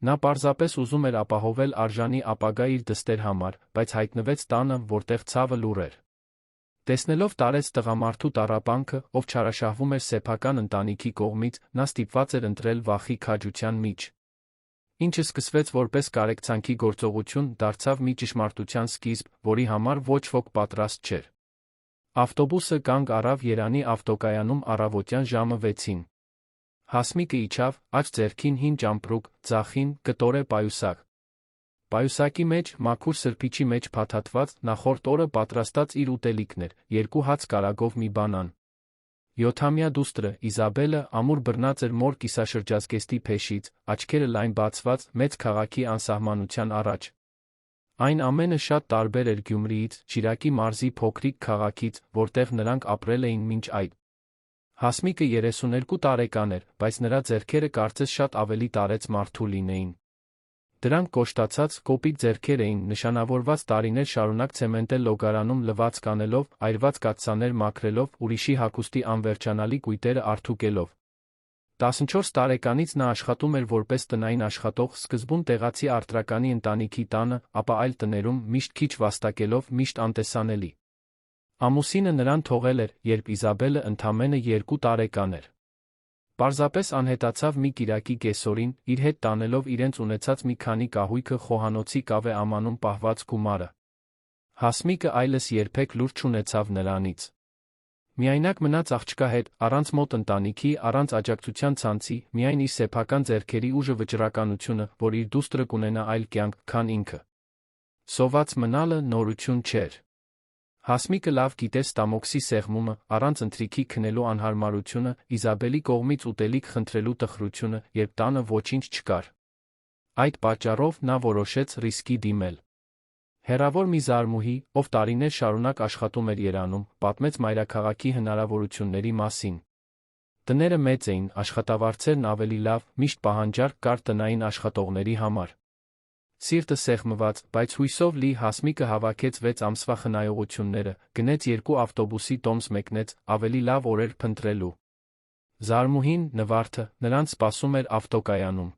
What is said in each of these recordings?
Նա պարզապես ուզում էր ապահովել արժանի ապագա իր դստեր համար, բայց հայտնվեց տանը, որտեղ ցավը լուռ էր։ Տեսնելով տարեց տղամարդու տառապանքը, ով չարաշահվում էր սեփական ընտանիքի կողմից, նա ստիպված էր ընտրել վախի քաջության միջ։ Ինչը սկսվեց որպես կարեկցանքի գործողություն, դարձավ մի ճշմարտության սկիզբ, որի համար ոչ ոք պատրաստ չէր։ Ավտոբուսը կանգ առավ Երանի ավտոկայանում առավոտյան ժամը 6-ին։ Հասմիկը իջավ, աջ ձեռքին հին ճամպրուկ, ձախին կտոր է պայուսակ։ Պայուսակի մեջ, մաքուր սրբիչի մեջ փաթաթված, նախորդ օրը պատրաստած իր ուտելիքն էր, 2 հաց կարագով մի բանան։ 7-ամյա դուստրը, Իզաբելը, ամուր բռնած էր մոր կիսաշրջազգեստի փեշից, աչքերը լայն բացված, մեծ քաղաքի անսահմանության առաջ։ Այն ամենը շատ տարբեր էր Գյումրիից, Շիրակի մարզի փոքրիկ քաղաքից, որտեղ նրանք ապրել էին մինչ այդ։ Հասմիկը 32 տարեկան էր, բայց նրա ձեռքերը կարծես շատ ավելի տարեց մարդու լինեին։ Դրանք կոշտացած, կոպիտ ձեռքեր էին, նշանավորված տարիներ շարունակ ցեմենտե լոգարանում լվացք անելով, այրված կաթսաներ մաքրելով, ուրիշի հագուստի անվերջանալի կույտերը արդուկելով։ 14 տարեկանից նա աշխատում էր որպես տնային աշխատող, սկզբում տեղացի արտրականի ընտանիքի տանը, ապա այլ տներում, միշտ քիչ վաստակելով, միշտ անտեսանելի։ Ամուսինը նրան թողել էր, երբ Իզաբելը ընդամենը 2 տարեկան էր։ Պարզապես անհետացավ մի կիրակի կեսօրին, իր հետ տանելով իրենց ունեցած մի քանի կահույքը խոհանոցի կավե ամանում պահված գումարը։ Հասմիկը այլս երբեք լուր չունեցավ նրանից։ Միայնակ մնաց աղջկա հետ, առանց մոտ ընտանիքի, առանց աջակցության ցանցի, միայն իր սեփական ձեռքերի ուժը վճռականությունը, որ իր դուստրը կունենա այլ կյանք, քան ինքը։ Սոված մնալը նորություն չէր։ Հասմիկը լավ գիտեր ստամոքսի սեղմումը, առանց ընթրիքի քնելու անհարմարությունը, Իզաբելի կողմից ուտելիք խնդրելու տխրությունը, երբ տանը ոչինչ չկար։ Այդ պատճառով նա որոշեց ռիսկի դիմել։ Հեռավոր մի զարմուհի, ով տարիներ շարունակ աշխատում էր Երանում, պատմեց մայրաքաղաքի հնարավորությունների մասին։ Տները մեծ էին, աշխատավարձերն ավելի լավ, միշտ պահանջարկ կար տնային աշխատողների համար։ Սիրտը սեղմված, բայց հույսով լի Հասմիկը հավաքեց 6 ամսվա խնայողությունները, գնեց 2 ավտոբուսի տոմս մեկնեց, ավելի լավ օրեր փնտրելու։ Զարմուհին, Նվարդը, նրանց սպասում էր ավտոկայանում։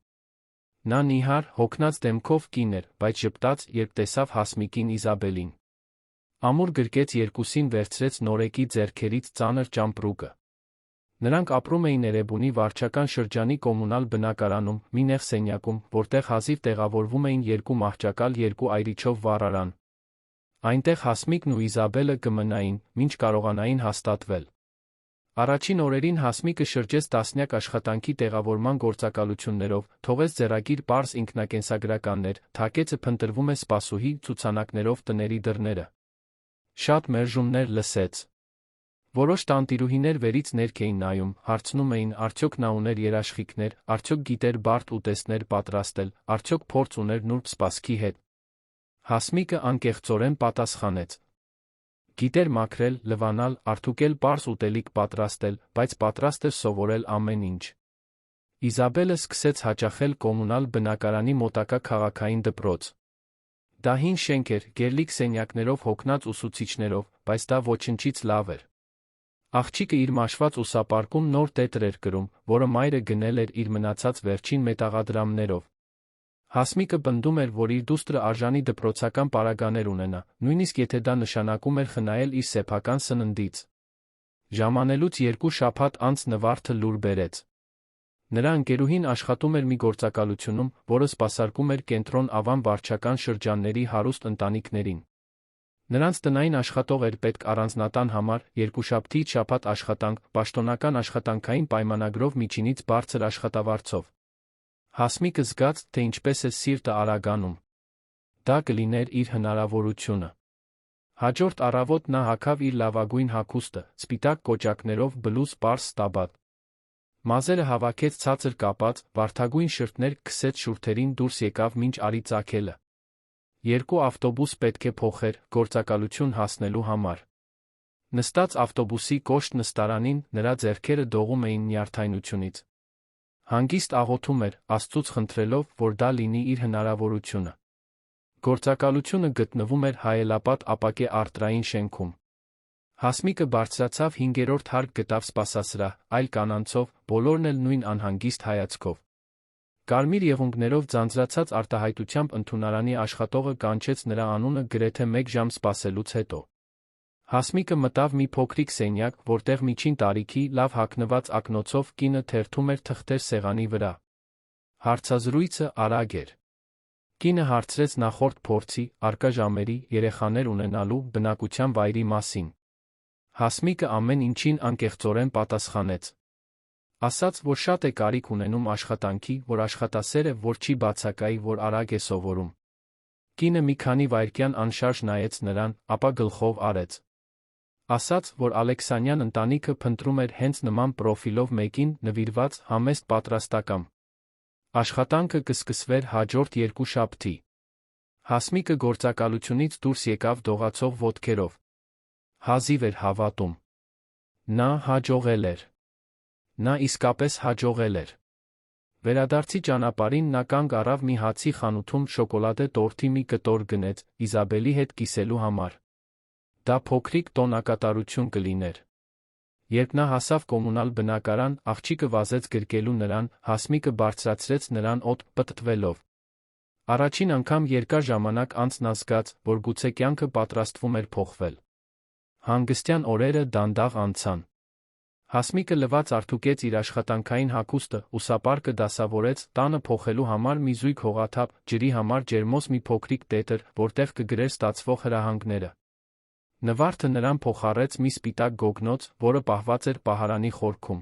Նա նիհար, հոգնած դեմքով կին էր, բայց ժպտաց, երբ տեսավ Հասմիկին Իզաբելին։ Ամուր գրկեց երկուսին վերցրեց նորեկի ձեռքերից ծանր ճամպրուկը։ Նրանք ապրում էին Էրեբունի վարչական շրջանի կոմունալ բնակարանում, մի նեղ սենյակում, որտեղ հազիվ տեղավորվում էին 2 մահճակալ 2 այրիչով վառարան։ Այնտեղ Հասմիկն ու Իզաբելը կմնային, մինչ կարողանային հաստատվել։ Առաջին օրերին Հասմիկը շրջեց տասնյակ աշխատանքի տեղավորման գործակալություններով, թողեց ձեռագիր պարզ ինքնակենսագրականներ, թակեցը փնտրվում է սպասուհի, ցուցանակներով տների դռները։ Շատ մերժումներ լսեց։ Որոշ տանտիրուհիներ վերից ներք էին նայում, հարցնում էին, արդյոք նա ուներ երաշխիքներ, արդյոք գիտեր բարդ ուտեստներ պատրաստել, արդյոք փորձ ուներ նուրբ սպասքի հետ։ Հասմիկը անկեղծորեն պատասխանեց. Գիտեր մաքրել, լվանալ, արդուկել պարզ ուտելիք պատրաստել, բայց պատրաստ էր սովորել ամեն ինչ։ Իզաբելը սկսեց հաճախել կոմունալ բնակարանի մոտակա քաղաքային դպրոց։ Դա հին շենք էր, գերլիկ սենյակներով հոգնած ուսուցիչներով, բայց դա ոչնչից լավ էր։ Աղջիկը իր մաշված ուսապարկում նոր տետր էր կրում, որը մայրը գնել էր իր մնացած վերջին մետաղադրամներով։ Հասմիկը պնդում էր, որ իր դուստրը արժանի դպրոցական պարագաներ ունենա, նույնիսկ եթե դա նշանակում էր խնայել իր սեփական սննդից։ Ժամանելուց 2 շաբաթ անց Նվարդը լուր բերեց։ Նրա ընկերուհին աշխատում էր մի գործակալությունում, որը սպասարկում էր կենտրոն Ավան վարչական շրջանների հարուստ ընտանիքներին։ Նրանց տնային աշխատող էր պետք առանձնատան համար, 2 շաբթից շաբաթ աշխատանք, պաշտոնական աշխատանքային պայմանագրով միջինից բարձր աշխատավարձով։ Հասմիկը զգաց, թե ինչպես է սիրտը արագանում։ Դա կլիներ իր հնարավորությունը։ Հաջորդ առավոտ նա հագավ իր լավագույն հագուստը, սպիտակ կոճակներով բլուզ պարզ ստաբատ։ Մազերը հավաքեց ցածր կապած, վարդագույն շրթներ քսեց շուրթերին դուրս եկավ մինչ արի ծագելը։ 2 ավտոբուս պետք է փոխեր, գործակալություն հասնելու համար։ Նստած ավտոբուսի կոշտ նստարանին, նրա ձեռքերը դողում էին նյարդայնությունից։ Հանգիստ աղոթում էր, Աստծուց խնդրելով, որ դա լինի իր հնարավորությունը։ Գործակալությունը գտնվում էր Հայելապատ ապակե արտրային շենքում։ Հասմիկը բարձրացավ 5-րդ հարկ գտավ սպասասրահ, այլ կանանցով, բոլորն էլ նույն անհանգիստ հայացքով։ Կարմիր եղունգներով ձանձրացած արտահայտությամբ ընդունարանի աշխատողը կանչեց նրա անունը գրեթե 1 ժամ սպասելուց հետո։ Հասմիկը մտավ մի փոքրիկ սենյակ, որտեղ միջին տարիքի լավ հագնված ակնոցով կինը թերթում էր թղթեր սեղանի վրա։ Հարցազրույցը արագ էր։ Կինը հարցրեց նախորդ փորձի, առկա ժամերի, երեխաներ ունենալու, բնակության վայրի մասին։ Հասմիկը ամեն ինչին անկեղծորեն պատասխանեց։ Ասաց, որ շատ է կարիք ունենում աշխատանքի, որ աշխատասեր է, որ չի բացակայի, որ արագ է սովորում։ Կինը մի քանի վայրկյան անշարժ նայեց նրան, ապա գլխով արեց։ Ասաց, որ Ալեքսանյան ընտանիքը փնտրում էր հենց նման պրոֆիլով մեկին նվիրված համեստ պատրաստակամ։ Աշխատանքը կսկսվեր հաջորդ 2 շաբթի։ Հասմիկը գործակալությունից դուրս եկավ դողացող ոտքերով։ Հազիվ էր հավատում։ Նա հաջողել էր։ Նա իսկապես հաջողել էր։ Վերադարձի ճանապարհին նա կանգ առավ մի հացի խանութում շոկոլադե տորթի մի կտոր գնեց Իզաբելի հետ կիսելու համար։ Դա փոքրիկ տոնակատարություն կլիներ։ Երբ նա հասավ կոմունալ բնակարան, աղջիկը վազեց գրկելու նրան, Հասմիկը բարձրացրեց նրան օդ պտտվելով։ Առաջին անգամ երկար ժամանակ անց նա զգաց, որ գուցե կյանքը պատրաստվում էր փոխվել։ Հանգստյան օրերը դանդաղ անցան։ Հասմիկը լվաց արդուկեց իր աշխատանքային հագուստը, ուսապարկը դասավորեց, տանը փոխելու համար մի զույգ հողաթափ, ջրի համար ջերմոս մի փոքրիկ տետր, որտեղ կգրեր ստացվող հրահանգները։ Նվարդը նրան փոխառեց մի սպիտակ գոգնոց, որը պահված էր պահարանի խորքում։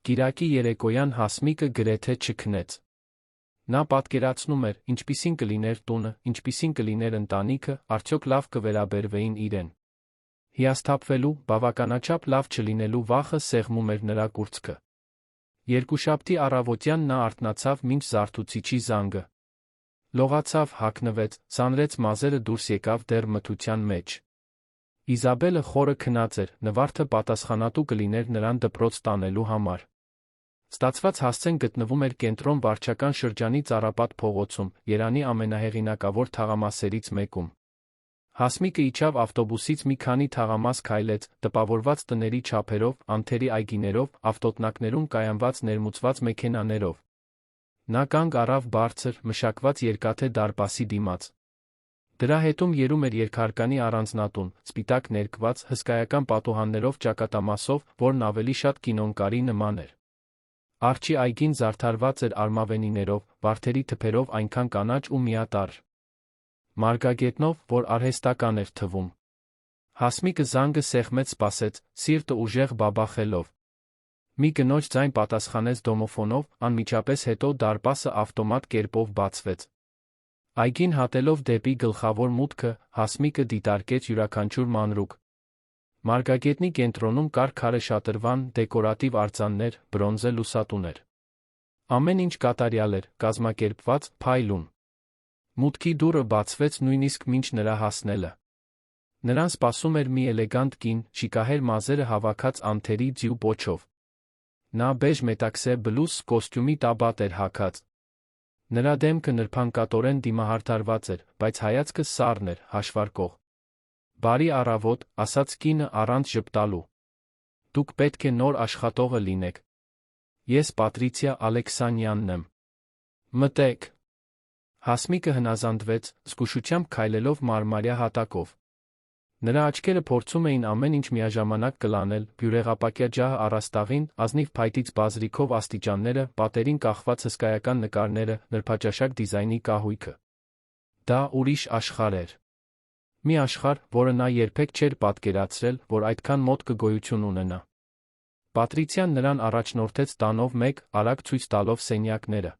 Կիրակի երեկոյան Հասմիկը գրեթե չքնեց։ Նա պատկերացնում էր, ինչպիսին կլիներ տունը, ինչպիսին կլիներ ընտանիքը, արդյոք լավ կվերաբերվեին իրեն։ Հիասթափվելու, բավականաչափ լավ չլինելու վախը սեղմում էր նրա կուրծքը։ Երկուշաբթի առավոտյան նա արթնացավ մինչ զարթուցիչի զանգը։ Լողացավ, հագնվեց, ցանրեց մազերը դուրս եկավ դեռ մթության մեջ։ Իզաբելը խորը քնած էր, նվարդը պատասխանատու կլիներ նրան դպրոց տանելու համար։ Ստացված հասցեն գտնվում էր կենտրոն վարչական շրջանի Ծառապատ փողոցում, Երանի ամենահեղինակավոր թաղամասերից մեկում։ Հասմիկը իջավ ավտոբուսից մի քանի թաղամաս քայլեց, տպավորված տների չափերով, անթերի այգիներով, ավտոտնակներում կայանված ներմուծված մեքենաներով։ Նա կանգ առավ բարձր, մշակված երկաթե դարպասի դիմաց։ Դրա հետում երում էր երկհարկանի առանձնատուն, սպիտակ ներկված, հսկայական պատուհաններով ճակատամասով, որն ավելի շատ կինոնկարի նման էր։ Արջի այգին զարդարված էր արմավենիներով, վարդերի թփերով այնքան կանաչ ու միատարր։ Մարգագետնով, որ արհեստական էր թվում։ Հասմիկը զանգը սեղմեց սպասեց, սիրտը ուժեղ բաբախելով։ Մի կնոջ ձայն պատասխանեց դոմոֆոնով, անմիջապես հետո դարպասը ավտոմատ կերպով բացվեց։ Այգին հատելով դեպի գլխավոր մուտքը, Հասմիկը դիտարկեց յուրաքանչյուր մանրուք։ Մարգագետնի կենտրոնում կար քարե շատրվան, դեկորատիվ արձաններ, բրոնզե լուսատուներ։ Ամեն ինչ կատարյալ էր, կազմակերպված, փայլուն։ Մուտքի դուռը բացվեց նույնիսկ մինչ նրա հասնելը։ Նրան սպասում էր մի էլեգանտ կին, շիկահեր մազերը հավաքած անթերի ձյու պոչով։ Նա բեժ մետաքսե բլուզ կոստյումի տաբատ էր հագած։ Նրա դեմքը նրբանկատորեն դիմահարդարված էր, բայց հայացքը սառն էր, հաշվարկող։ Բարի առավոտ, ասաց կինը առանց ժպտալու։ Դուք պետք է նոր աշխատողը լինեք։ Ես Պատրիցիա Ալեքսանյանն եմ։ Մտեք։ Հասմիկը հնազանդվեց, զգուշությամբ քայլելով մարմարյա հատակով։ Նրա աչքերը փորձում էին ամեն ինչ միաժամանակ կլանել, բյուրեղապակյա ջահը առաստաղին, ազնիվ փայտից բազրիքով աստիճանները, պատերին կախված հսկայական նկարները, նրբաճաշակ դիզայնի կահույքը։ Դա ուրիշ աշխարհ էր։ Մի աշխարհ, որը նա երբեք չէր պատկերացրել, որ այդքան մոտ կգոյություն ունենա։ Պատրիցիան նրան առաջնորդեց տանով մեկ, արագ ցույց տալով սենյակները։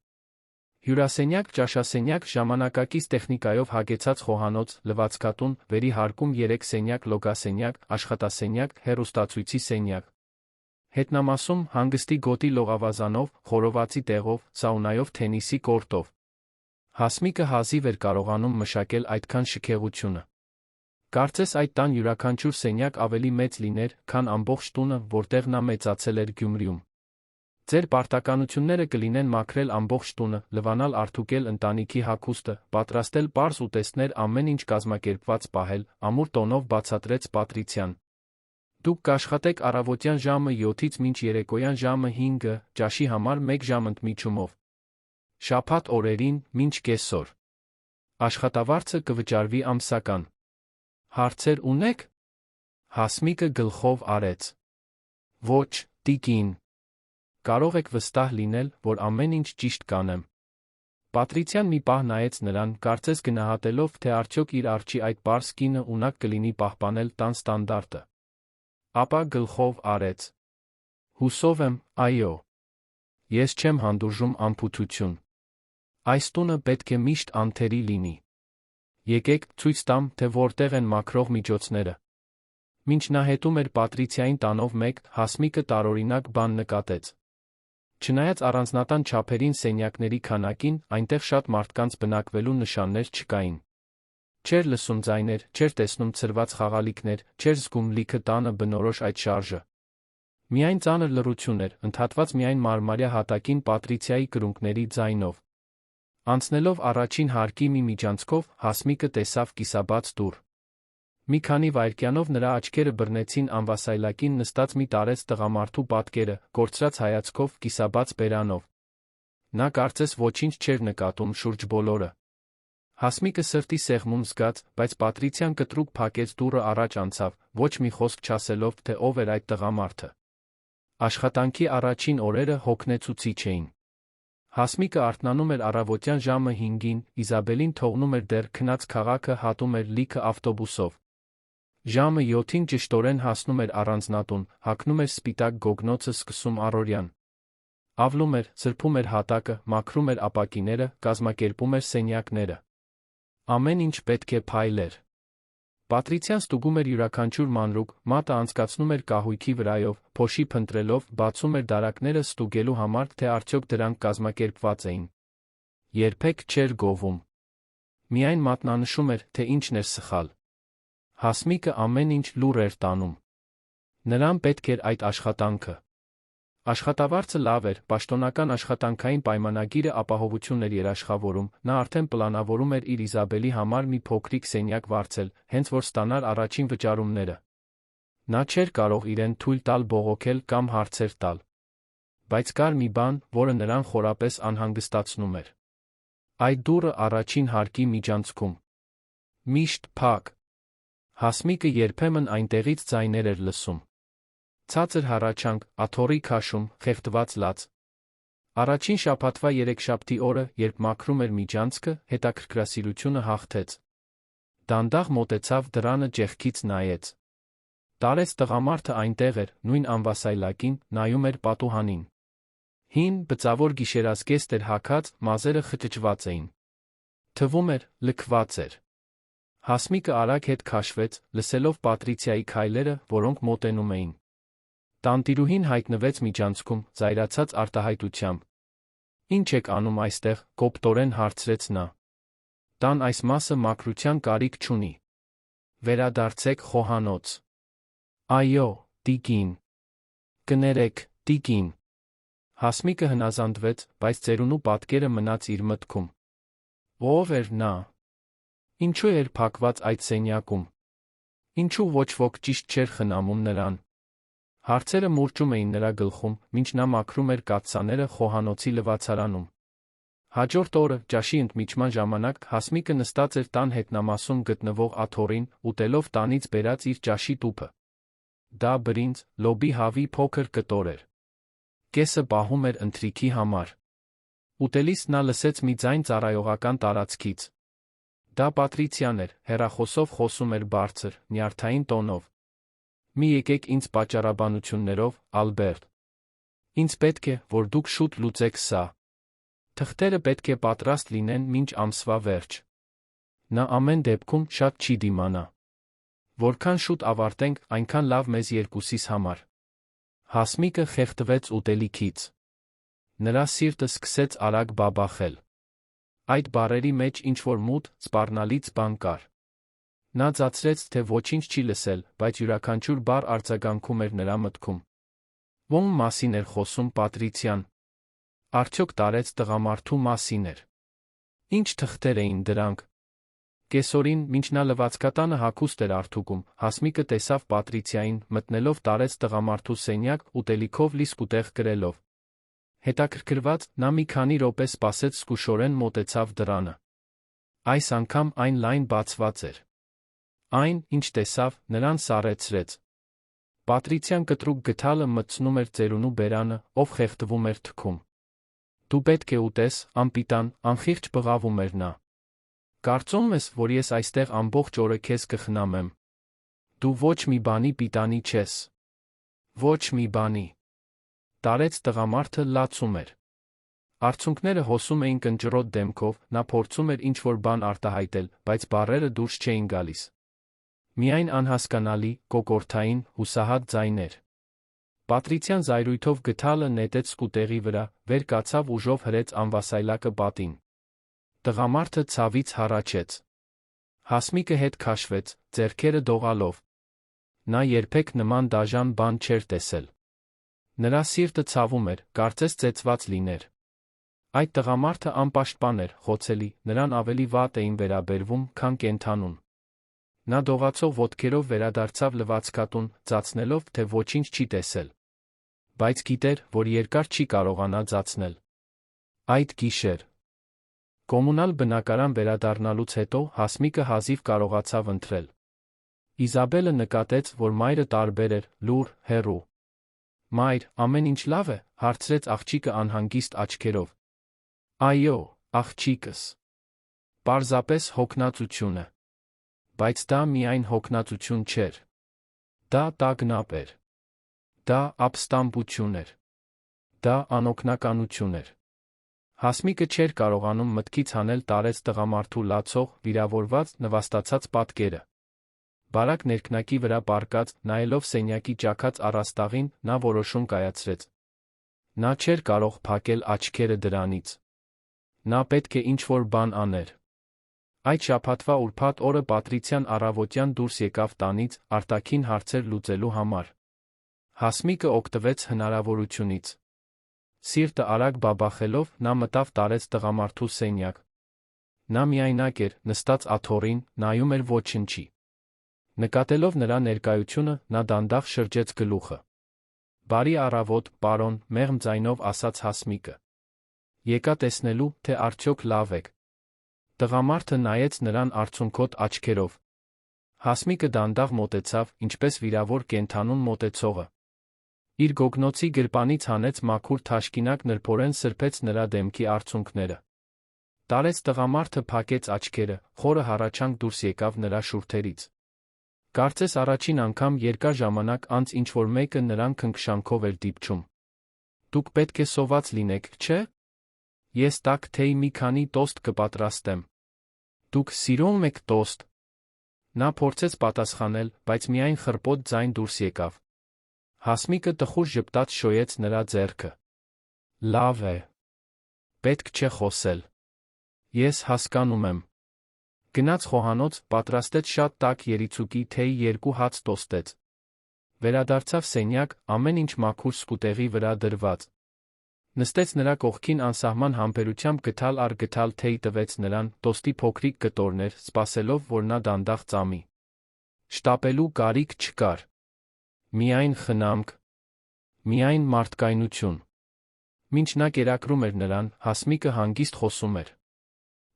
Հյուրասենյակ, ճաշասենյակ, ժամանակակից տեխնիկայով հագեցած խոհանոց, լվացքատուն, վերի հարկում 3 սենյակ, լոգասենյակ, աշխատասենյակ, հեռուստացույցի սենյակ։ Հետնամասում հանգստի գոտի լողավազանով, խորովածի տեղով, սաունայով, թենիսի կորտով։ Հասմիկը հազիվ էր կարողանում մշակել այդքան շքեղությունը։ Կարծես այդ տան յուրաքանչյուր սենյակ ավելի մեծ լիներ, քան ամբողջ տունը, որտեղ նա մեծացել էր Գյումրիում։ Ձեր պարտականությունները կլինեն մաքրել ամբողջ տունը, լվանալ արդուկել ընտանիքի հագուստը, պատրաստել պարզ ուտեստներ ամեն ինչ կազմակերպված պահել, ամուր տոնով բացատրեց Պատրիցիան։ Դուք կաշխատեք առավոտյան ժամը 7-ից մինչ երեկոյան ժամը 5-ը, ճաշի համար 1 ժամ ընդմիջումով։ Շաբաթ օրերին, մինչ կեսօր։ Աշխատավարձը կվճարվի ամսական։ Հարցեր ունեք։ Հասմիկը գլխով արեց։ Ոչ, տիկին։ Կարող եք վստահ լինել, որ ամեն ինչ ճիշտ կանեմ։ Պատրիցիան մի պահ նայեց նրան, կարծես գնահատելով, թե արդյոք իր արջի այդ պարզ կինը ունակ կլինի պահպանել տան ստանդարտը։ Ապա գլխով արեց։ Հուսով եմ, այո։ Ես չեմ հանդուրժում անփութություն։ Այս տունը պետք է միշտ անթերի լինի։ Եկեք, ցույց տամ, թե որտեղ են մաքրող միջոցները։ Մինչ նա հետում էր Պատրիցիային տանով մեկ, Հասմիկը տարօրինակ բան նկատեց։ Չնայած առանձնատան չափերին սենյակների քանակին, այնտեղ շատ մարդկանց բնակվելու նշաններ չկային։ Չէր լսում ձայներ, չէր տեսնում ցրված խաղալիքներ, չէր զգում լիքը տանը բնորոշ այդ շարժը։ Միայն ծանր լռություն էր, ընդհատված միայն մարմարյա հատակին Պատրիցիայի կրունկների ձայնով։ Անցնելով առաջին հարկի մի միջանցքով, Հասմիկը տեսավ կիսաբաց դուռ։ Մի քանի վայրկյանով նրա աչքերը բռնեցին անվասայլակին նստած մի տարեց տղամարդու պատկերը, կորցրած հայացքով, կիսաբաց բերանով։ Նա կարծես ոչինչ չէր նկատում շուրջ բոլորը։ Հասմիկը սրտի սեղմում զգաց, բայց Պատրիցիան կտրուկ փակեց դուռը առաջ անցավ, ոչ մի խոսք չասելով, թե ով էր այդ տղամարդը։ Աշխատանքի առաջին օրերը հոգնեցուցիչ էին։ Հասմիկը արթնանում էր առավոտյան ժամը 5-ին, Իզաբելին թողնում էր դեռ քնած քաղաքը, հատում էր լիքը ավտոբուսով։ Ժամը 7-ին ճշտորեն հասնում էր առանձնատուն, հագնում էր սպիտակ գոգնոցը, սկսում առօրյան։ Ավլում էր, սրբում էր հատակը, մաքրում էր ապակիները, կազմակերպում էր սենյակները։ Ամեն ինչ պետք է փայլեր։ Պատրիցիան ստուգում էր յուրաքանչյուր մանրուք, մատը անցկացնում էր կահույքի վրայով, փոշի փնտրելով, բացում էր դարակները ստուգելու համար, թե արդյոք դրանք կազմակերպված էին։ Երբեք չէր գովում։ Միայն մատնանշում էր, թե ինչն էր սխալ։ Հասմիկը ամեն ինչ լուռ էր տանում։ Նրան պետք էր այդ աշխատանքը։ Աշխատավարձը լավ էր, պաշտոնական աշխատանքային պայմանագիրը ապահովություն էր երաշխավորում, նա արդեն պլանավորում էր իր Իզաբելի համար մի փոքրիկ սենյակ վարձել, հենց որ ստանար առաջին վճարումները։ Նա չէր կարող իրեն թույլ տալ բողոքել կամ հարցեր տալ։ Բայց կար մի բան, որը նրան խորապես անհանգստացնում էր։ Այդ դուռը առաջին հարկի միջանցքում։ Միշտ փակ։ Հասմիկը երբեմն այնտեղից ձայներ էր լսում։ Ցածր հառաչանք, աթոռի քաշում, խեղդված լաց։ Առաջին շաբաթվա երեքշաբթի օրը, երբ մաքրում էր միջանցքը, հետաքրքրասիրությունը հաղթեց։ Դանդաղ մոտեցավ դռանը, ճեղքից նայեց։ Տարեց տղամարդը այնտեղ էր, նույն անվասայլակին, նայում էր պատուհանին։ Հին, բծավոր գիշերազգեստ էր հագած, մազերը խճճված էին։ Թվում էր, լքված էր։ Հասմիկը արագ հետ քաշվեց, լսելով Պատրիցիայի քայլերը, որոնք մոտենում էին։ Տանտիրուհին հայտնվեց միջանցքում, զայրացած արտահայտությամբ։ Ինչ եք անում այստեղ, կոպտորեն հարցրեց նա։ Տան այս մասը մաքրության կարիք չունի։ Վերադարձեք խոհանոց։ Այո, տիկին։ Կներեք, տիկին։ Հասմիկը հնազանդվեց, բայց ծերունու պատկերը մնաց իր մտքում։ Ո՞վ էր նա։ Ինչու էր փակված այդ սենյակում։ Ինչու ոչ ոք ճիշտ չէր խնամում նրան։ Հարցերը մուրճում էին նրա գլխում, մինչ նա մաքրում էր կաթսաները խոհանոցի լվացարանում։ Հաջորդ օրը, ճաշի ընդմիջման ժամանակ, Հասմիկը նստած էր տան հետնամասում գտնվող աթոռին, ուտելով տանից բերած իր ճաշի տուփը։ Դա բրինձ, լոբի հավի փոքր կտոր էր։ Կեսը պահում էր ընթրիքի համար։ Ուտելիս նա լսեց մի ձայն ծառայողական տարածքից։ Դա Պատրիցիան էր, հեռախոսով խոսում էր բարձր, նյարդային տոնով։ Մի եկեք ինձ պատճառաբանություններով, Ալբերտ։ Ինձ պետք է, որ դուք շուտ լուծեք սա։ Թղթերը պետք է պատրաստ լինեն մինչ ամսվա վերջ։ Նա ամեն դեպքում շատ չի դիմանա։ Որքան շուտ ավարտենք, այնքան լավ մեզ երկուսիս համար։ Հասմիկը խեղդվեց ուտելիքից։ Նրա սիրտը սկսեց արագ բաբախել։ Այդ բառերի մեջ ինչ-որ մութ, սպառնալից բան կար։ Նա ձացրեց, թե ոչինչ չի լսել, բայց յուրաքանչյուր բառ արձագանքում էր նրա մտքում։ Ո՞մ մասին էր խոսում Պատրիցիան։ Արդյոք տարեց տղամարդու մասին էր։ Ինչ թղթեր էին դրանք։ Կեսօրին, մինչ նա լվացկատանը հագուստ էր արդուկում, Հասմիկը տեսավ Պատրիցիային, մտնելով տարեց տղամարդու սենյակ, ուտելիքով լի սկուտեղ կրելով։ Հետաքրքրված, նա մի քանի րոպե սպասեց, զգուշորեն մոտեցավ դռանը։ Այս անգամ այն լայն բացված էր։ Այն, ինչ տեսավ, նրան սառեցրեց։ Պատրիցիան կտրուկ գդալը մտցնում էր ծերունու բերանը, ով խեղդվում էր թքում։ Դու պետք է ուտես, անպիտան, անխիղճ բղավում էր նա։ Կարծում ես, որ ես այստեղ ամբողջ օրը քեզ կխնամեմ։ Դու ոչ մի բանի պիտանի չես։ Ոչ մի բանի։ Տարեց տղամարդը լացում էր։ Արցունքները հոսում էին կնճռոտ դեմքով, նա փորձում էր ինչ-որ բան արտահայտել, բայց բառերը դուրս չէին գալիս։ Միայն անհասկանալի, կոկորդային, հուսահատ ձայներ։ Պատրիցիան զայրույթով գդալը նետեց սկուտեղի վրա, վեր կացավ ուժով հրեց անվասայլակը պատին։ Տղամարդը ցավից հառաչեց։ Հասմիկը հետ քաշվեց, ձեռքերը դողալով։ Նա երբեք նման դաժան բան չէր տեսել։ Նրա սիրտը ցավում էր, կարծես ծեծված լիներ։ Այդ տղամարդը անպաշտպան էր, խոցելի, նրան ավելի վատ էին վերաբերվում, քան կենդանուն։ Նա դողացող ոտքերով վերադարձավ լվացքատուն, ծածնելով, թե ոչինչ չի տեսել։ Բայց գիտեր, որ երկար չի կարողանա ծածնել։ Այդ գիշեր կոմունալ բնակարան վերադառնալուց հետո Հասմիկը հազիվ կարողացավ ընթրել։ Իզաբելը նկատեց, որ մայրը տարբեր էր, լուռ, հեռու։ Մայր, ամեն ինչ լավ է, հարցրեց աղջիկը անհանգիստ աչքերով։ Այո, աղջիկս։ Պարզապես հոգնածություն է։ Բայց դա միայն հոգնածություն չէր։ Դա տագնապ էր։ Դա ապստամբություն էր։ Դա անօգնականություն էր։ Հասմիկը չէր կարողանում մտքից հանել տարեց տղամարդու լացող, վիրավորված, նվաստացած պատկերը։ Բարակ ներքնակի վրա պառկած, նայելով սենյակի ճաքած առաստաղին, նա որոշում կայացրեց։ Նա չէր կարող փակել աչքերը դրանից։ Նա պետք է ինչ-որ բան աներ։ Այդ շաբաթվա ուրբաթ օրը Պատրիցիան առավոտյան դուրս եկավ տանից, արտաքին հարցեր լուծելու համար։ Հասմիկը օգտվեց հնարավորությունից։ Սիրտը արագ բաբախելով, նա մտավ տարեց տղամարդու սենյակ։ Նա միայնակ էր, նստած աթոռին, նայում էր ոչնչի։ Նկատելով նրա ներկայությունը, նա դանդաղ շրջեց գլուխը։ Բարի առավոտ, պարոն, մեղմ ձայնով ասաց Հասմիկը։ Եկա տեսնելու, թե արդյոք լավ եք։ Տղամարդը նայեց նրան արցունքոտ աչքերով։ Հասմիկը դանդաղ մոտեցավ, ինչպես վիրավոր կենդանուն մոտեցողը։ Իր գոգնոցի գրպանից հանեց մաքուր թաշկինակ, նրբորեն սրբեց նրա դեմքի արցունքները։ Տարեց տղամարդը փակեց աչքերը, խորը հառաչանք դուրս եկավ նրա շուրթերից։ Կարծես առաջին անգամ երկար ժամանակ անց ինչ-որ մեկը նրան քնքշանքով էր դիպչում։ Դուք պետք է սոված լինեք, չէ՞։ Ես տաք թեյ մի քանի տոստ կպատրաստեմ։ Դուք սիրում եք տոստ։ Նա փորձեց պատասխանել, բայց միայն խռպոտ ձայն դուրս եկավ։ Հասմիկը տխուր ժպտաց շոյեց նրա ձեռքը։ Լավ է։ Պետք չէ խոսել։ Ես հասկանում եմ։ Գնաց խոհանոց, պատրաստեց շատ տաք երիցուկի թեյ, 2 հաց տոստեց։ Վերադարձավ սենյակ, ամեն ինչ մաքուր սկուտեղի վրա դրված։ Նստեց նրա կողքին, անսահման համբերությամբ գդալ առ գդալ թեյ տվեց նրան, տոստի փոքրիկ կտորներ, սպասելով, որ նա դանդաղ ծամի։ Շտապելու կարիք չկար։ Միայն խնամք։ Միայն մարդկայնություն։ Մինչ նա կերակրում էր նրան, Հասմիկը հանգիստ խոսում էր։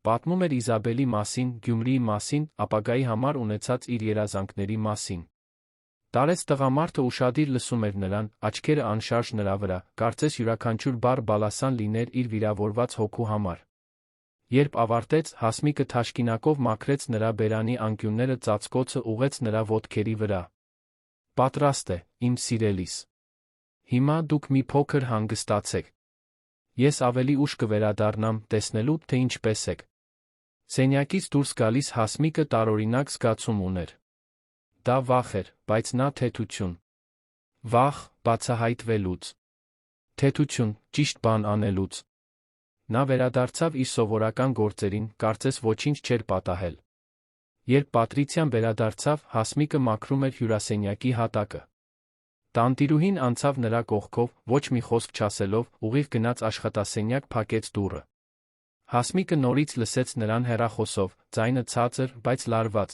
Պատմում էր Իզաբելի մասին, Գյումրիի մասին, ապագայի համար ունեցած իր երազանքների մասին։ Տարեց տղամարդը ուշադիր լսում էր նրան, աչքերը անշարժ նրա վրա, կարծես յուրաքանչյուր բառ բալասան լիներ իր վիրավորված հոգու համար։ Երբ ավարտեց, Հասմիկը թաշկինակով մաքրեց նրա բերանի անկյունները, ծածկոցը ուղեց նրա ոտքերի վրա։ Պատրաստ է, իմ սիրելիս։ Հիմա դուք մի փոքր հանգստացեք։ Ես ավելի ուշ կվերադառնամ, տեսնելու, թե ինչպես եք։ Սենյակից դուրս գալիս Հասմիկը տարօրինակ զգացում ուներ։ Դա վախ էր, բայց նա թեթություն։ Վախ, բացահայտվելուց։ Թեթություն, ճիշտ բան անելուց։ Նա վերադարձավ իր սովորական գործերին, կարծես ոչինչ չէր պատահել։ Երբ Պատրիցիան վերադարձավ, Հասմիկը մաքրում էր հյուրասենյակի հատակը։ Տանտիրուհին անցավ նրա կողքով, ոչ մի խոսք չասելով, ուղիղ գնաց աշխատասենյակ, փակեց դուռը։ Հասմիկը նորից լսեց նրան հեռախոսով, ձայնը ցածր, բայց լարված։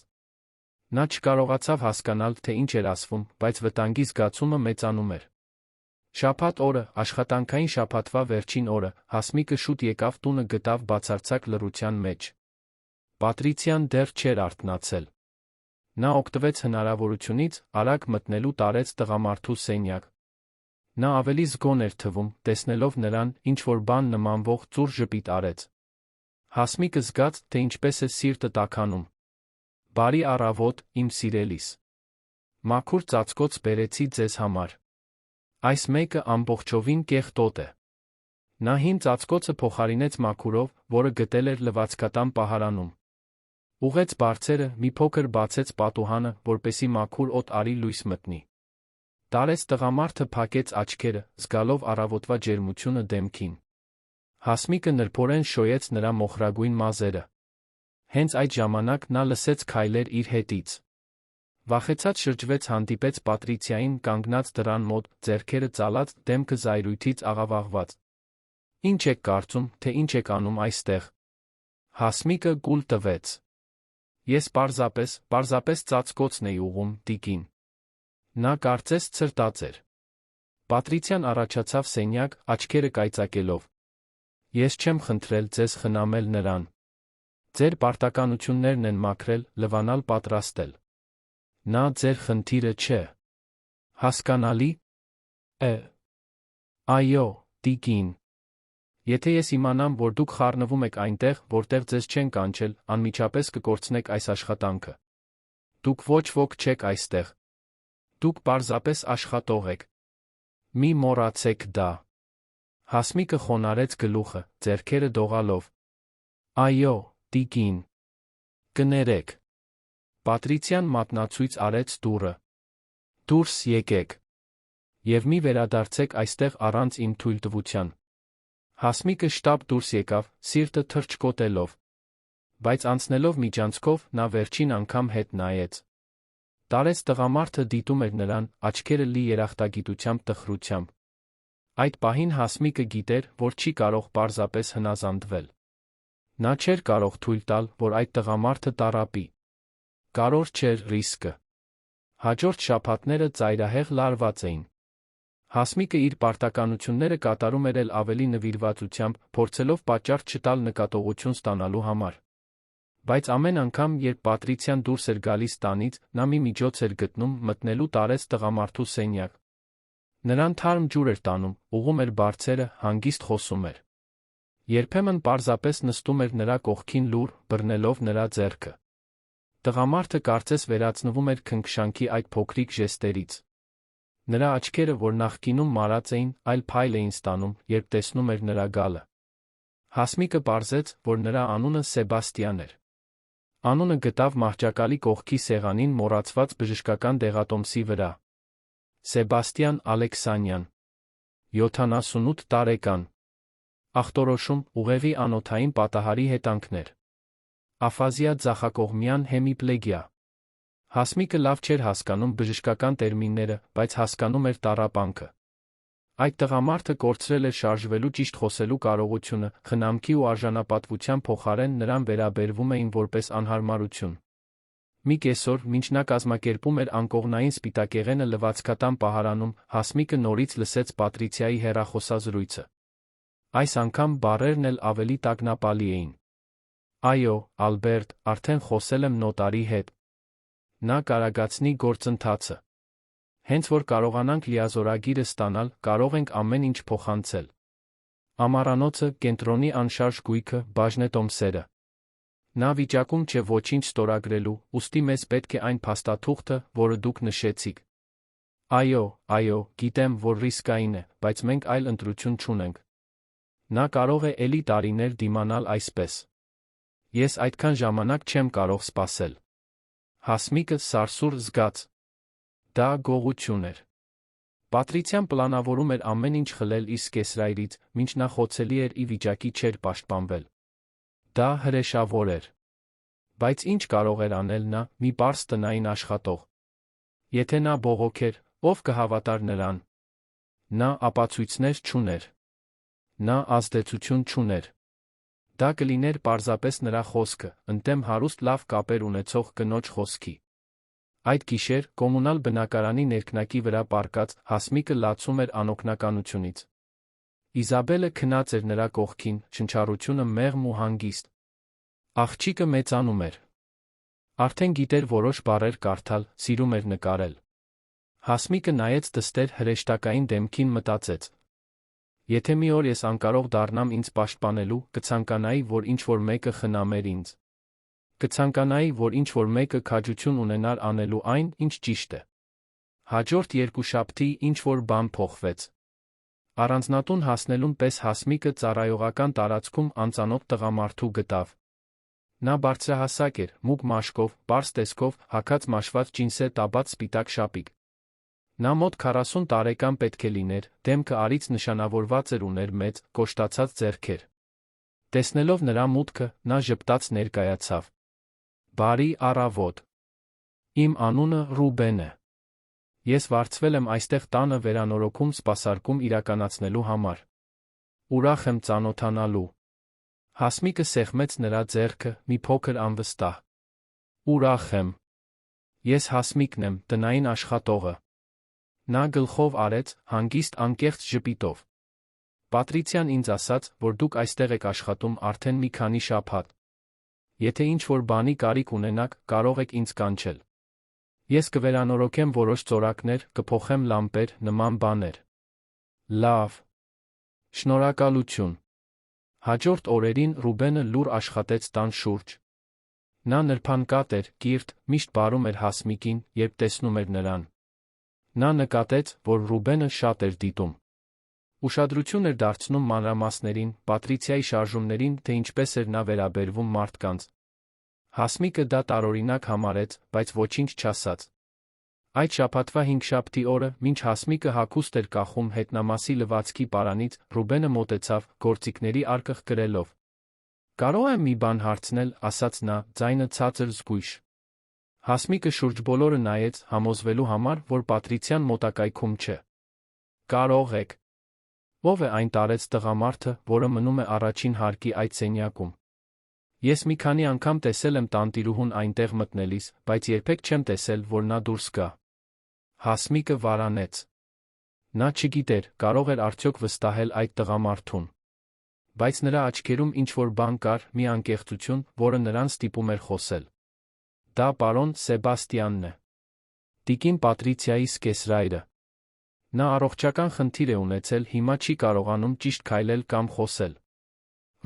Նա չկարողացավ հասկանալ, թե ինչ էր ասվում, բայց վտանգի զգացումը մեծանում էր։ Շաբաթ օրը, աշխատանքային շաբաթվա վերջին օրը, Հասմիկը շուտ եկավ տունը գտավ բացարձակ լռության մեջ։ Պատրիցիան դեռ չէր արթնացել։ Նա օգտվեց հնարավորությունից, արագ մտնելու տարեց տղամարդու սենյակ։ Նա ավելի զգոն էր թվում, տեսնելով նրան, ինչ-որ բան նմանվող ծուռ ժպիտ արեց։ Հասմիկը զգաց, թե ինչպես է սիրտը տաքանում։ Բարի առավոտ, իմ սիրելիս։ Մաքուր ծածկոց բերեցի ձեզ համար։ Այս մեկը ամբողջովին կեղտոտ է։ Նա հին ծածկոցը փոխարինեց մաքուրով, որը գտել էր լվացքատան պահարանում։ Ուղեց բարձերը, մի փոքր բացեց պատուհանը, որպեսզի մաքուր օդ արի լույս մտնի։ Տարեց տղամարդը փակեց աչքերը, զգալով առավոտվա ջերմությունը դեմքին։ Հասմիկը նրբորեն շոյեց նրա մոխրագույն մազերը։ Հենց այդ ժամանակ նա լսեց քայլեր իր հետից։ Վախեցած շրջվեց, հանդիպեց Պատրիցիային կանգնած դռան մոտ, ձեռքերը ծալած, դեմքը զայրույթից աղավաղված։ Ինչ եք կարծում, թե ինչ եք անում այստեղ։ Հասմիկը կուլ տվեց։ Ես պարզապես ծածկոցն էի ուղղում, տիկին։ Նա կարծես ցրտած էր։ Պատրիցիան առաջացավ սենյակ, աչքերը կայծակելով։ Ես չեմ խնդրել ձեզ խնամել նրան։ Ձեր պարտականություններն են մաքրել, լվանալ, պատրաստել։ Նա ձեր խնդիրը չէ։ Հասկանալի։ Այո, տիկին։ Եթե ես իմանամ, որ դուք խառնվում եք այնտեղ, որտեղ ձեզ չեն կանչել, անմիջապես կկորցնեք այս աշխատանքը։ Դուք ոչ ոք չեք այստեղ։ Դուք պարզապես աշխատող եք։ Մի մոռացեք դա։ Հասմիկը խոնարհեց գլուխը, ձեռքերը դողալով։ Այո, տիկին։ Կներեք։ Պատրիցիան մատնացույց արեց դուռը։ Դուրս եկեք։ Եվ մի վերադարձեք այստեղ առանց իմ թույլտվության։ Հասմիկը շտապ դուրս եկավ, սիրտը թռչկոտելով։ Բայց անցնելով միջանցքով, նա վերջին անգամ հետ նայեց։ Տարեց տղամարդը դիտում էր նրան, աչքերը լի երախտագիտությամբ, տխրությամբ։ Այդ պահին Հասմիկը գիտեր, որ չի կարող պարզապես հնազանդվել։ Նա չէր կարող թույլ տալ, որ այդ տղամարդը տառապի։ Կարևոր չէր ռիսկը։ Հաջորդ շաբաթները ծայրահեղ լարված էին։ Հասմիկը իր պարտականությունները կատարում էր ավելի նվիրվածությամբ, փորձելով պատճառ չտալ նկատողություն ստանալու համար։ Բայց ամեն անգամ, երբ Պատրիցիան դուրս էր գալիս տանից, նա մի միջոց էր գտնում մտնելու տարեց տղամարդու սենյակ։ Նրան թարմ ջուր էր տանում, ուղղում էր բարձերը, հանգիստ խոսում էր։ Երբեմն պարզապես նստում էր նրա կողքին լուռ, բռնելով նրա ձեռքը։ Տղամարդը կարծես վերածնվում էր քնքշանքի այդ փոքրիկ ժեստերից։ Նրա աչքերը, որ նախկինում մարած էին, այլ փայլ էին ստանում, երբ տեսնում էր նրա գալը։ Հասմիկը պարզեց, որ նրա անունը Սեբաստիան էր։ Անունը գտավ մահճակալի կողքի սեղանին մոռացված բժշկական դեղատոմսի վրա։ Սեբաստիան Ալեքսանյան։ 78 տարեկան։ Ախտորոշում՝ ուղեղի անոթային պատահարի հետանքներ։ Աֆազիա ձախակողմյան հեմիպլեգիա։ Հասմիկը լավ չէր հասկանում բժշկական տերմինները, բայց հասկանում էր տառապանքը։ Այդ տղամարդը կորցրել էր շարժվելու, ճիշտ խոսելու կարողությունը, խնամքի ու արժանապատվության փոխարեն նրան վերաբերվում էին որպես անհարմարություն։ Մի կեսօր, մինչ նա կազմակերպում էր անկողնային սպիտակեղենը լվացքատան պահարանում, Հասմիկը նորից լսեց Պատրիցիայի հեռախոսազրույցը։ Այս անգամ բառերն էլ ավելի տագնապալի էին։ Այո, Ալբերտ, արդեն խոսել եմ նոտարի հետ։ Նա կարագացնի գործընթացը։ Հենց որ կարողանանք լիազորագիրը ստանալ, կարող ենք ամեն ինչ փոխանցել։ Ամառանոցը, կենտրոնի անշարժ գույքը, բաժնետոմսերը։ Նա վիճակում չէ ոչինչ ստորագրելու, ուստի մեզ պետք է այն փաստաթուղթը, որը դուք նշեցիք։ Այո, գիտեմ, որ ռիսկային է, բայց մենք այլ ընտրություն չունենք։ Նա կարող է էլի տարիներ դիմանալ այսպես։ Ես այդքան ժամանակ չեմ կարող սպասել։ Հասմիկը սարսուռ զգաց։ Դա գողություն էր։ Պատրիցիան պլանավորում էր ամեն ինչ խլել իր սկեսրայրից, մինչ նա խոցելի էր ի վիճակի չէր պաշտպանվել։ Դա հրեշավոր էր։ Բայց ինչ կարող էր անել նա, մի պարզ տնային աշխատող։ Եթե նա բողոքեր, ով կհավատար նրան։ Նա ապացույցներ չուներ։ Նա ազդեցություն չուներ։ Դա կլիներ պարզապես նրա խոսքը, ընդդեմ հարուստ լավ կապեր ունեցող կնոջ խոսքի։ Այդ գիշեր կոմունալ բնակարանի ներքնակի վրա պառկած Հասմիկը լացում էր անօգնականությունից։ Իզաբելը քնած էր նրա կողքին, շնչառությունը մեղմ ու հանգիստ։ Աղջիկը մեծանում էր։ Արդեն գիտեր որոշ բառեր կարդալ, սիրում էր նկարել։ Հասմիկը նայեց դստեր հրեշտակային դեմքին, մտածեց. եթե մի օր ես անկարող դառնամ ինձ պաշտպանելու, կցանկանայի, որ ինչ-որ մեկը խնամեր ինձ։ Կցանկանայի, որ ինչ-որ մեկը քաջություն ունենար անելու այն, ինչ ճիշտ է։ Հաջորդ երկուշաբթի ինչ-որ բան փոխվեց։ Առանձնատուն հասնելուն պես Հասմիկը ծառայողական տարածքում անծանոթ տղամարդու գտավ։ Նա բարձրահասակ էր, մուգ մաշկով, պարզ տեսքով, հագած մաշված ջինսե տաբած սպիտակ շապիկ։ Նա մոտ 40 տարեկան պետք է լիներ, դեմքը արից նշանավորված էր, ուներ մեծ, կոշտացած ձեռքեր։ Տեսնելով նրա մուտքը, նա ժպտաց ներկայացավ. «Բարի առավոտ։ Իմ անունը Ռուբեն է։ Ես վարձվել եմ այստեղ տանը վերանորոգում սպասարկում իրականացնելու համար։ Ուրախ եմ ծանոթանալու»։ Հասմիկը սեղմեց նրա ձեռքը, մի փոքր անվստահ։ «Ուրախ եմ։ Ես Հասմիկն եմ, տնային աշխատողը»։ Նա գլխով արեց, հանգիստ անկեղծ ժպիտով։ «Պատրիցիան ինձ ասաց, որ դուք այստեղ եք աշխատում արդեն մի քանի շաբաթ։ Եթե ինչ-որ բանի կարիք ունենաք, կարող եք ինձ կանչել։ Ես կվերանորոգեմ որոշ ծորակներ, կփոխեմ լամպեր, նման բաներ»։ «Լավ։ Շնորհակալություն»։ Հաջորդ օրերին Ռուբենը լուռ աշխատեց տան շուրջ։ Նա նրբանկատ էր, կիրթ, միշտ բարում էր Հասմիկին, երբ տեսնում էր նրան։ Նա նկատեց, որ Ռուբենը շատ էր դիտում։ Ուշադրություն էր դարձնում մանրամասներին, Պատրիցիայի շարժումներին, թե ինչպես էր նա վերաբերվում մարդկանց։ Հասմիկը դա տարօրինակ համարեց, բայց ոչինչ չասաց։ Այդ շաբաթվա հինգշաբթի օրը, մինչ Հասմիկը հագուստ էր կախում հետնամասի լվացքի պարանից, Ռուբենը մոտեցավ, գործիքների արկղ կրելով։ «Կարո՞ղ եմ մի բան հարցնել», ասաց նա, ձայնը ցածր զգույշ։ Հասմիկը շուրջբոլորը նայեց, համոզվելու համար, որ Պատրիցիան մոտակայքում չէ։ «Կարող եք»։ Ո՞վ է այն տարեց տղամարդը, որը մնում է առաջին հարկի այդ սենյակում։ Ես մի քանի անգամ տեսել եմ տանտիրուհուն այնտեղ մտնելիս, բայց երբեք չեմ տեսել, որ նա դուրս գա։ Հասմիկը վարանեց։ Նա չգիտեր, կարող էր արդյոք վստահել այդ տղամարդուն։ Բայց նրա աչքերում ինչ-որ բան կար, մի անկեղծություն, որը նրան ստիպում էր խոսել։ Դա պարոն Սեբաստիանն է։ Տիկին Պատրիցիայի սկեսրայրը։ Նա առողջական խնդիր է ունեցել, հիմա չի կարողանում ճիշտ քայլել կամ խոսել։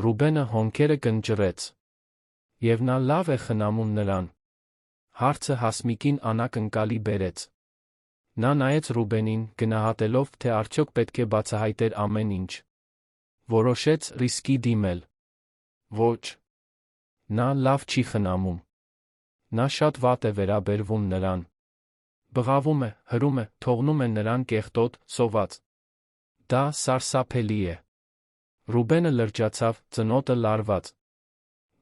Ռուբենը հոնքերը կնճռեց։ Եվ նա լավ է խնամում նրան։ Հարցը Հասմիկին անակնկալի բերեց։ Նա նայեց Ռուբենին, գնահատելով, թե արդյոք պետք է բացահայտեր ամեն ինչ։ Որոշեց ռիսկի դիմել։ Ոչ։ Նա լավ չի խնամում։ Նա շատ վատ է վերաբերվում նրան։ Բղավում է, հրում է, թողնում է նրան կեղտոտ, սոված։ Դա սարսափելի է։ Ռուբենը լրջացավ, ծնոտը լարված։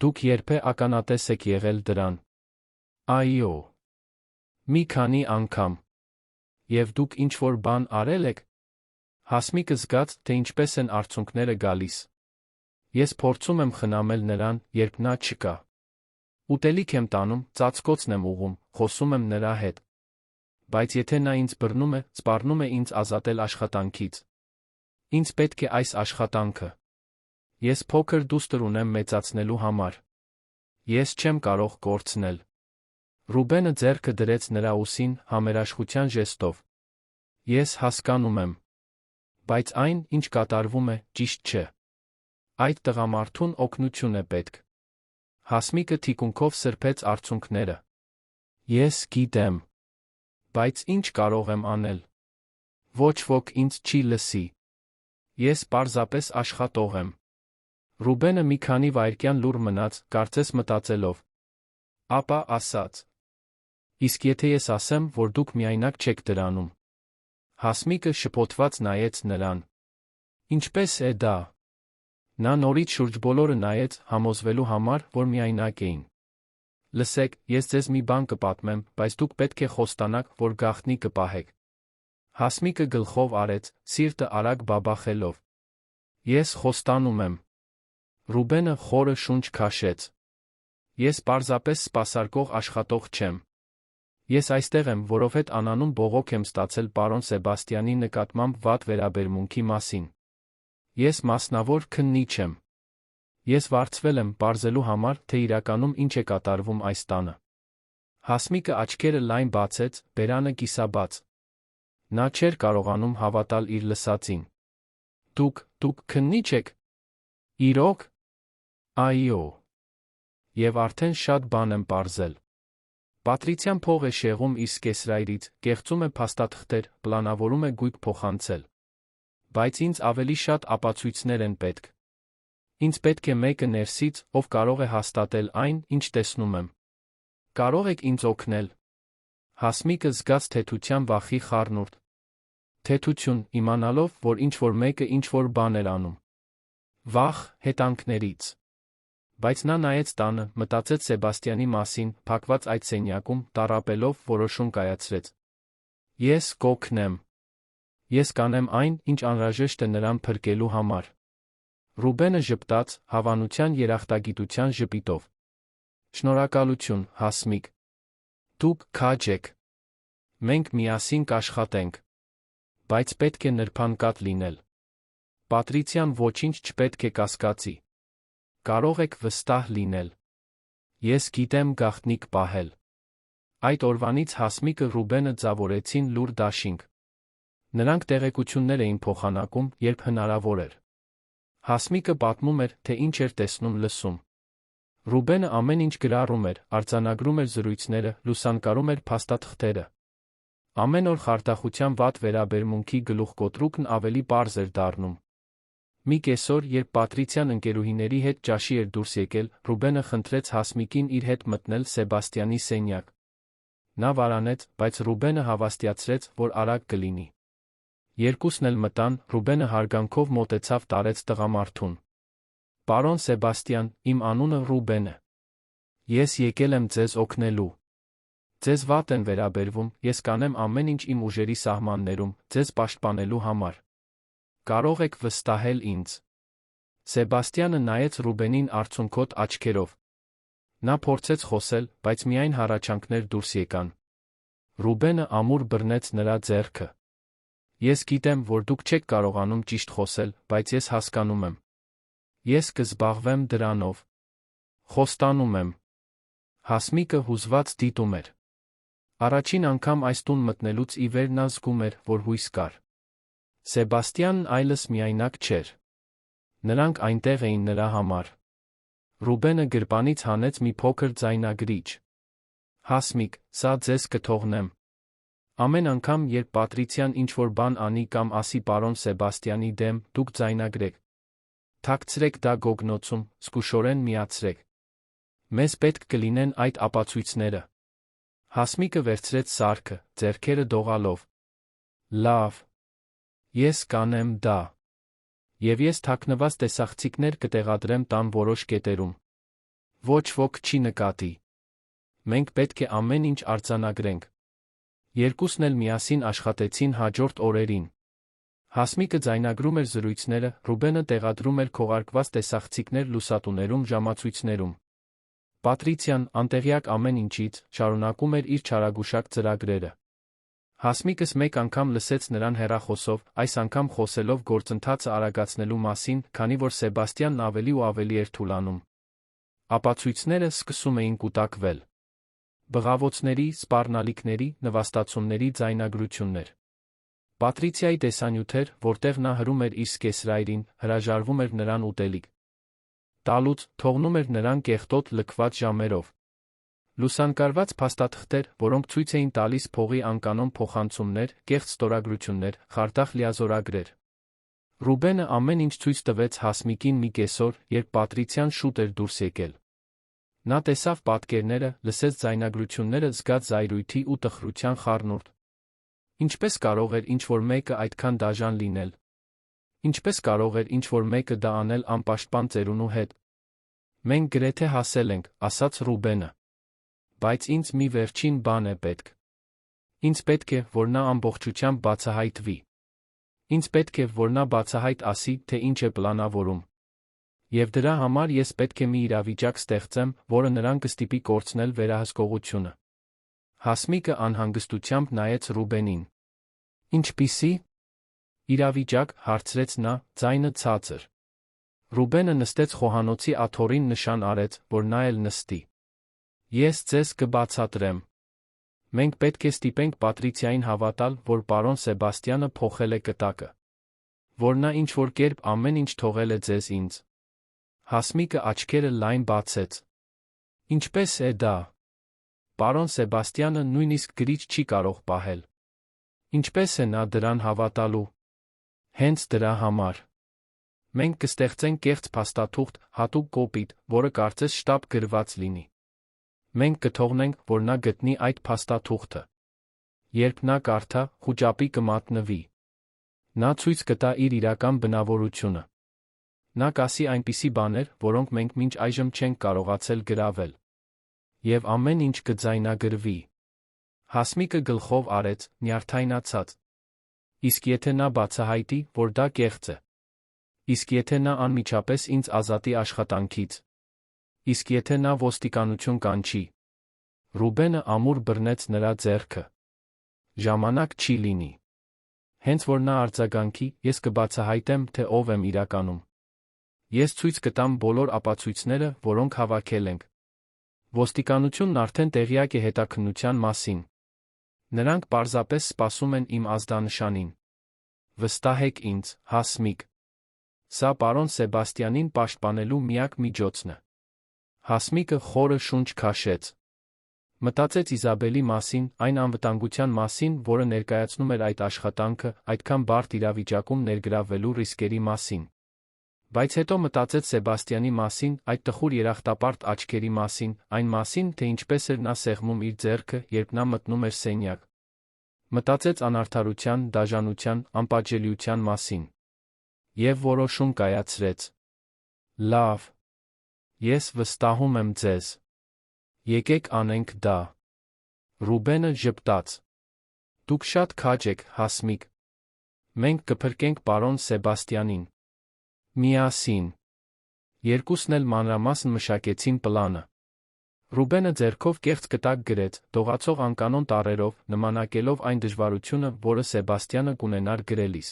Դուք երբե ականատես եք եղել դրան։ Այո։ Մի քանի անգամ։ Եվ դուք ինչ-որ բան արել եք։ Հասմիկը զգաց, թե ինչպես են արցունքները գալիս։ Ես փորձում եմ խնամել նրան, երբ նա չկա։ Ուտելիք եմ տանում, ծածկոցն եմ ուղղում, խոսում եմ նրա հետ։ Բայց եթե նա ինձ բռնում է, սպառնում է ինձ ազատել աշխատանքից։ Ինձ պետք է այս աշխատանքը։ Ես փոքր դուստր ունեմ մեծացնելու համար։ Ես չեմ կարող կորցնել։ Ռուբենը ձեռքը դրեց նրա ուսին, համերաշխության ժեստով։ Ես հասկանում եմ։ Բայց այն, ինչ կատարվում է, ճիշտ չէ։ Այդ տղամարդուն օգնություն է պետք։ Հասմիկը թիկունքով սրբեց արցունքները։ Ես գիտեմ։ Բայց ինչ կարող եմ անել։ Ոչ ոք ինձ չի լսի։ Ես պարզապես աշխատող եմ։ Ռուբենը մի քանի վայրկյան լուռ մնաց, կարծես մտածելով։ Ապա ասաց. Իսկ եթե ես ասեմ, որ դուք միայնակ չեք դրանում։ Հասմիկը շփոթված նայեց նրան։ Ինչպես է դա։ Նա նորից շուրջբոլորը նայեց, համոզվելու համար, որ միայնակ էին։ Լսեք, ես ձեզ մի բան կպատմեմ, բայց դուք պետք է խոստանաք, որ գաղտնի կպահեք։ Հասմիկը գլխով արեց, սիրտը արագ բաբախելով։ Ես խոստանում եմ։ Ռուբենը խորը շունչ քաշեց։ Ես պարզապես սպասարկող աշխատող չեմ։ Ես այստեղ եմ, որովհետև անանուն բողոք եմ ստացել պարոն Սեբաստյանի նկատմամբ վատ վերաբերմունքի մասին։ Ես մասնավոր քննիչ եմ։ Ես վարձվել եմ պարզելու համար, թե իրականում ինչ է կատարվում այս տանը։ Հասմիկը աչքերը լայն բացեց, բերանը կիսաբաց։ Նա չէր կարողանում հավատալ իր լսածին։ Դուք քննիչ եք։ Իրոք։ Այո։ Եվ արդեն շատ բան եմ պարզել։ Պատրիցիան փող է շեղում իր սկեսրայրից, կեղծում է փաստաթղթեր, պլանավորում է գույք փոխանցել։ Բայց ինձ ավելի շատ ապացույցներ են պետք։ Ինձ պետք է մեկը ներսից, ով կարող է հաստատել այն, ինչ տեսնում եմ։ Կարող եք ինձ օգնել։ Հասմիկը զգաց թեթության վախի խառնուրդ։ Թեթություն, իմանալով, որ ինչ-որ մեկը ինչ-որ բան էր անում։ Վախ, հետանքներից։ Բայց նա նայեց տանը, մտածեց Սեբաստյանի մասին, փակված այդ սենյակում, տառապելով, որոշում կայացրեց։ Ես կօգնեմ։ Ես կանեմ այն, ինչ անհրաժեշտ է նրան փրկելու համար։ Ռուբենը ժպտաց, հավանության երախտագիտության ժպիտով։ Շնորհակալություն, Հասմիկ։ Դուք քաջ եք։ Մենք միասին կաշխատենք։ Բայց պետք է նրբանկատ լինել։ Պատրիցիան ոչինչ չպետք է կասկածի։ Կարող եք վստահ լինել։ Ես գիտեմ գաղտնիք պահել։ Այդ օրվանից Հասմիկը Ռուբենը ձավորեցին լուր դաշինք։ Նրանք տեղեկություններ էին փոխանակում, երբ հնարավոր էր։ Հասմիկը պատմում էր, թե ինչ էր տեսնում լսում։ Ռուբենը ամեն ինչ գրառում էր, արձանագրում էր զրույցները, լուսանկարում էր փաստաթղթերը։ Ամեն օր խարդախության վատ վերաբերմունքի գլուխկոտրուկն ավելի պարզ էր դառնում։ Մի կեսօր, երբ Պատրիցիան ընկերուհիների հետ ճաշի էր դուրս եկել, Ռուբենը խնդրեց Հասմիկին իր հետ մտնել Սեբաստյանի սենյակ։ Նա վարանեց, բայց Ռուբենը հավաստիացրեց, որ արագ կլինի։ Երկուսն էլ մտան, Ռուբենը հարգանքով մոտեցավ տարեց տղամարդուն։ Պարոն Սեբաստյան, իմ անունը Ռուբեն է։ Ես եկել եմ ձեզ օգնելու։ Ձեզ վատ են վերաբերվում, ես կանեմ ամեն ինչ իմ ուժերի սահմաններում, ձեզ պաշտպանելու համար։ Կարող եք վստահել ինձ։ Սեբաստյանը նայեց Ռուբենին արցունքոտ աչքերով։ Նա փորձեց խոսել, բայց միայն հառաչանքներ դուրս եկան։ Ռուբենը ամուր բռնեց նրա ձեռքը։ Ես գիտեմ, որ դուք չեք կարողանում ճիշտ խոսել, բայց ես հասկանում եմ։ Ես կզբաղվեմ դրանով։ Խոստանում եմ։ Հասմիկը հուզված դիտում էր։ Առաջին անգամ այս տուն մտնելուց ի վեր նա զգում էր, որ հույս կար։ Սեբաստյանն այլս միայնակ չէր։ Նրանք այնտեղ էին նրա համար։ Ռուբենը գրպանից հանեց մի փոքր ձայնագրիչ։ Հասմիկ, սա ձեզ կթողնեմ։ Ամեն անգամ, երբ Պատրիցիան ինչ-որ բան անի կամ ասի պարոն Սեբաստյանի դեմ, դուք ձայնագրեք։ Թաքցրեք դա գոգնոցում, զգուշորեն միացրեք։ Մեզ պետք կլինեն այդ ապացույցները։ Հասմիկը վերցրեց սարքը, ձեռքերը դողալով։ Լավ։ Ես կանեմ դա։ Եվ ես թաքնված տեսախցիկներ կտեղադրեմ տան որոշ կետերում։ Ոչ ոք չի նկատի։ Մենք պետք է ամեն ինչ արձանագրենք։ Երկուսն էլ միասին աշխատեցին հաջորդ օրերին։ Հասմիկը ձայնագրում էր զրույցները, Ռուբենը տեղադրում էր քողարկված տեսախցիկներ լուսատուներում, ժամացույցներում։ Պատրիցիան, անտեղյակ ամեն ինչից, շարունակում էր իր չարագուշակ ծրագրերը։ Հասմիկս մեկ անգամ լսեց նրան հեռախոսով, այս անգամ խոսելով գործընթացը արագացնելու մասին, քանի որ Սեբաստյանն ավելի ու ավելի էր թուլանում։ Ապացույցները սկսում էին կուտակվել։ Բղավոցների, սպառնալիքների, նվաստացումների ձայնագրություններ։ Պատրիցիայի տեսանյութեր, որտեղ նա հրում էր իր սկեսրայրին, հրաժարվում էր նրան ուտելիք տալուց, թողնում էր նրան կեղտոտ լքված ժամերով։ Լուսանկարված փաստաթղթեր, որոնք ցույց էին տալիս փողի անկանոն փոխանցումներ, կեղծ ստորագրություններ, խարդախ լիազորագրեր։ Ռուբենը ամեն ինչ ցույց տվեց Հասմիկին մի կեսօր, երբ Պատրիցիան շուտ էր դուրս եկել։ Նա տեսավ պատկերները, լսեց ձայնագրությունները, զգաց զայրույթի ու տխրության խառնուրդ։ Ինչպես կարող էր ինչ-որ մեկը այդքան դաժան լինել։ Ինչպես կարող էր ինչ-որ մեկը դա անել անպաշտպան ծերունու հետ։ Մենք գրեթե հասել ենք, ասաց Ռուբենը։ Բայց ինձ մի վերջին բան է պետք։ Ինձ պետք է, որ նա ամբողջությամբ բացահայտվի։ Ինձ պետք է, որ նա բացահայտ ասի, թե ինչ է պլանավորում։ Եվ դրա համար ես պետք է մի իրավիճակ ստեղծեմ, որը նրան կստիպի կորցնել վերահսկողությունը։ Հասմիկը անհանգստությամբ նայեց Ռուբենին։ Ինչպիսի՞։ Իրավիճակ, հարցրեց նա, ձայնը ցածր։ Ռուբենը նստեց խոհանոցի աթոռին, նշան արեց, որ նա էլ նստի։ Ես ձեզ կբացատրեմ։ Մենք պետք է ստիպենք Պատրիցիային հավատալ, որ պարոն Սեբաստյանը փոխել է կտակը։ Որ նա ինչ-որ կերպ ամեն ինչ թողել է ձեզ ինձ։ Հասմիկը աչքերը լայն բացեց։ Ինչպես է դա։ Պարոն Սեբաստյանը նույնիսկ գրիչ չի կարող պահել։ Ինչպես է նա դրան հավատալու։ Հենց դրա համար։ Մենք կստեղծենք կեղծ փաստաթուղթ, հատուկ կոպիտ, որը կարծես շտապ գրված լինի։ Մենք կթողնենք, որ նա գտնի այդ փաստաթուղթը։ Երբ նա կարդա, խուճապի կմատնվի։ Նա ցույց կտա իր իրական բնավորությունը։ Նա կասի այնպիսի բաներ, որոնք մենք մինչ այժմ չենք կարողացել գրավել։ Եվ ամեն ինչ կձայնագրվի։ Հասմիկը գլխով արեց, նյարդայնացած։ Իսկ եթե նա բացահայտի, որ դա կեղծ է։ Իսկ եթե նա անմիջապես ինձ ազատի աշխատանքից։ Իսկ եթե նա ոստիկանություն կանչի։ Ռուբենը ամուր բռնեց նրա ձեռքը։ Ժամանակ չի լինի։ Հենց որ նա արձագանքի, ես կբացահայտեմ, թե ով եմ իրականում։ Ես ցույց կտամ բոլոր ապացույցները, որոնք հավաքել ենք։ Ոստիկանությունն արդեն տեղյակ է հետաքննության մասին։ Նրանք պարզապես սպասում են իմ ազդանշանին։ Վստահեք ինձ, Հասմիկ։ Սա պարոն Սեբաստյանին պաշտպանելու միակ միջոցն է։ Հասմիկը խորը շունչ քաշեց։ Մտածեց Իզաբելի մասին, այն անվտանգության մասին, որը ներկայացնում էր այդ աշխատանքը, այդքան բարդ իրավիճակում ներգրավվելու ռիսկերի մասին։ Բայց հետո մտածեց Սեբաստյանի մասին, այդ տխուր երախտապարտ աչքերի մասին, այն մասին, թե ինչպես էր նա սեղմում իր ձեռքը, երբ նա մտնում էր սենյակ։ Մտածեց անարդարության, դաժանության, անպատժելիության մասին։ Եվ որոշում կայացրեց։ Լավ։ Ես վստահում եմ ձեզ։ Եկեք անենք դա։ Ռուբենը ժպտաց։ Դուք շատ քաջ եք, Հասմիկ։ Մենք կփրկենք պարոն Սեբաստյանին։ Միասին։ Երկուսն էլ մանրամասն մշակեցին պլանը։ Ռուբենը ձեռքով կեղծ կտակ գրեց, դողացող անկանոն տառերով, նմանակելով այն դժվարությունը, որը Սեբաստյանը կունենար գրելիս։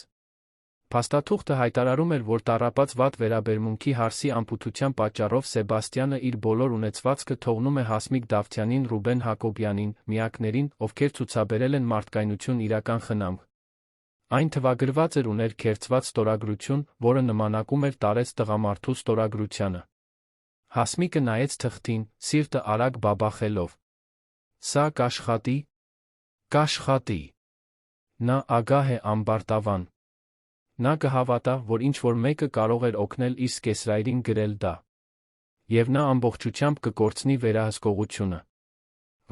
Փաստաթուղթը հայտարարում էր, որ տառապած վատ վերաբերմունքի հարսի անպութության պատճառով Սեբաստյանը իր բոլոր ունեցվածքը թողնում է Հասմիկ Դավթյանին, Ռուբեն Հակոբյանին, միակներին, ովքեր ցուցաբերել են մարդկայնություն, իրական խնամք։ Այն թվագրված էր ուներ քերծված ստորագրություն, որը նմանակում էր տարեց տղամարդու ստորագրությանը։ Հասմիկը նայեց թղթին, սիրտը արագ բաբախելով։ Սա կաշխատի։ Կաշխատի։ Նա ագահ է ամբարտավան։ Նա կհավատա, որ ինչ-որ մեկը կարող էր օգնել իր սկեսրայրին գրել դա։ Եվ նա ամբողջությամբ կկորցնի վերահսկողությունը։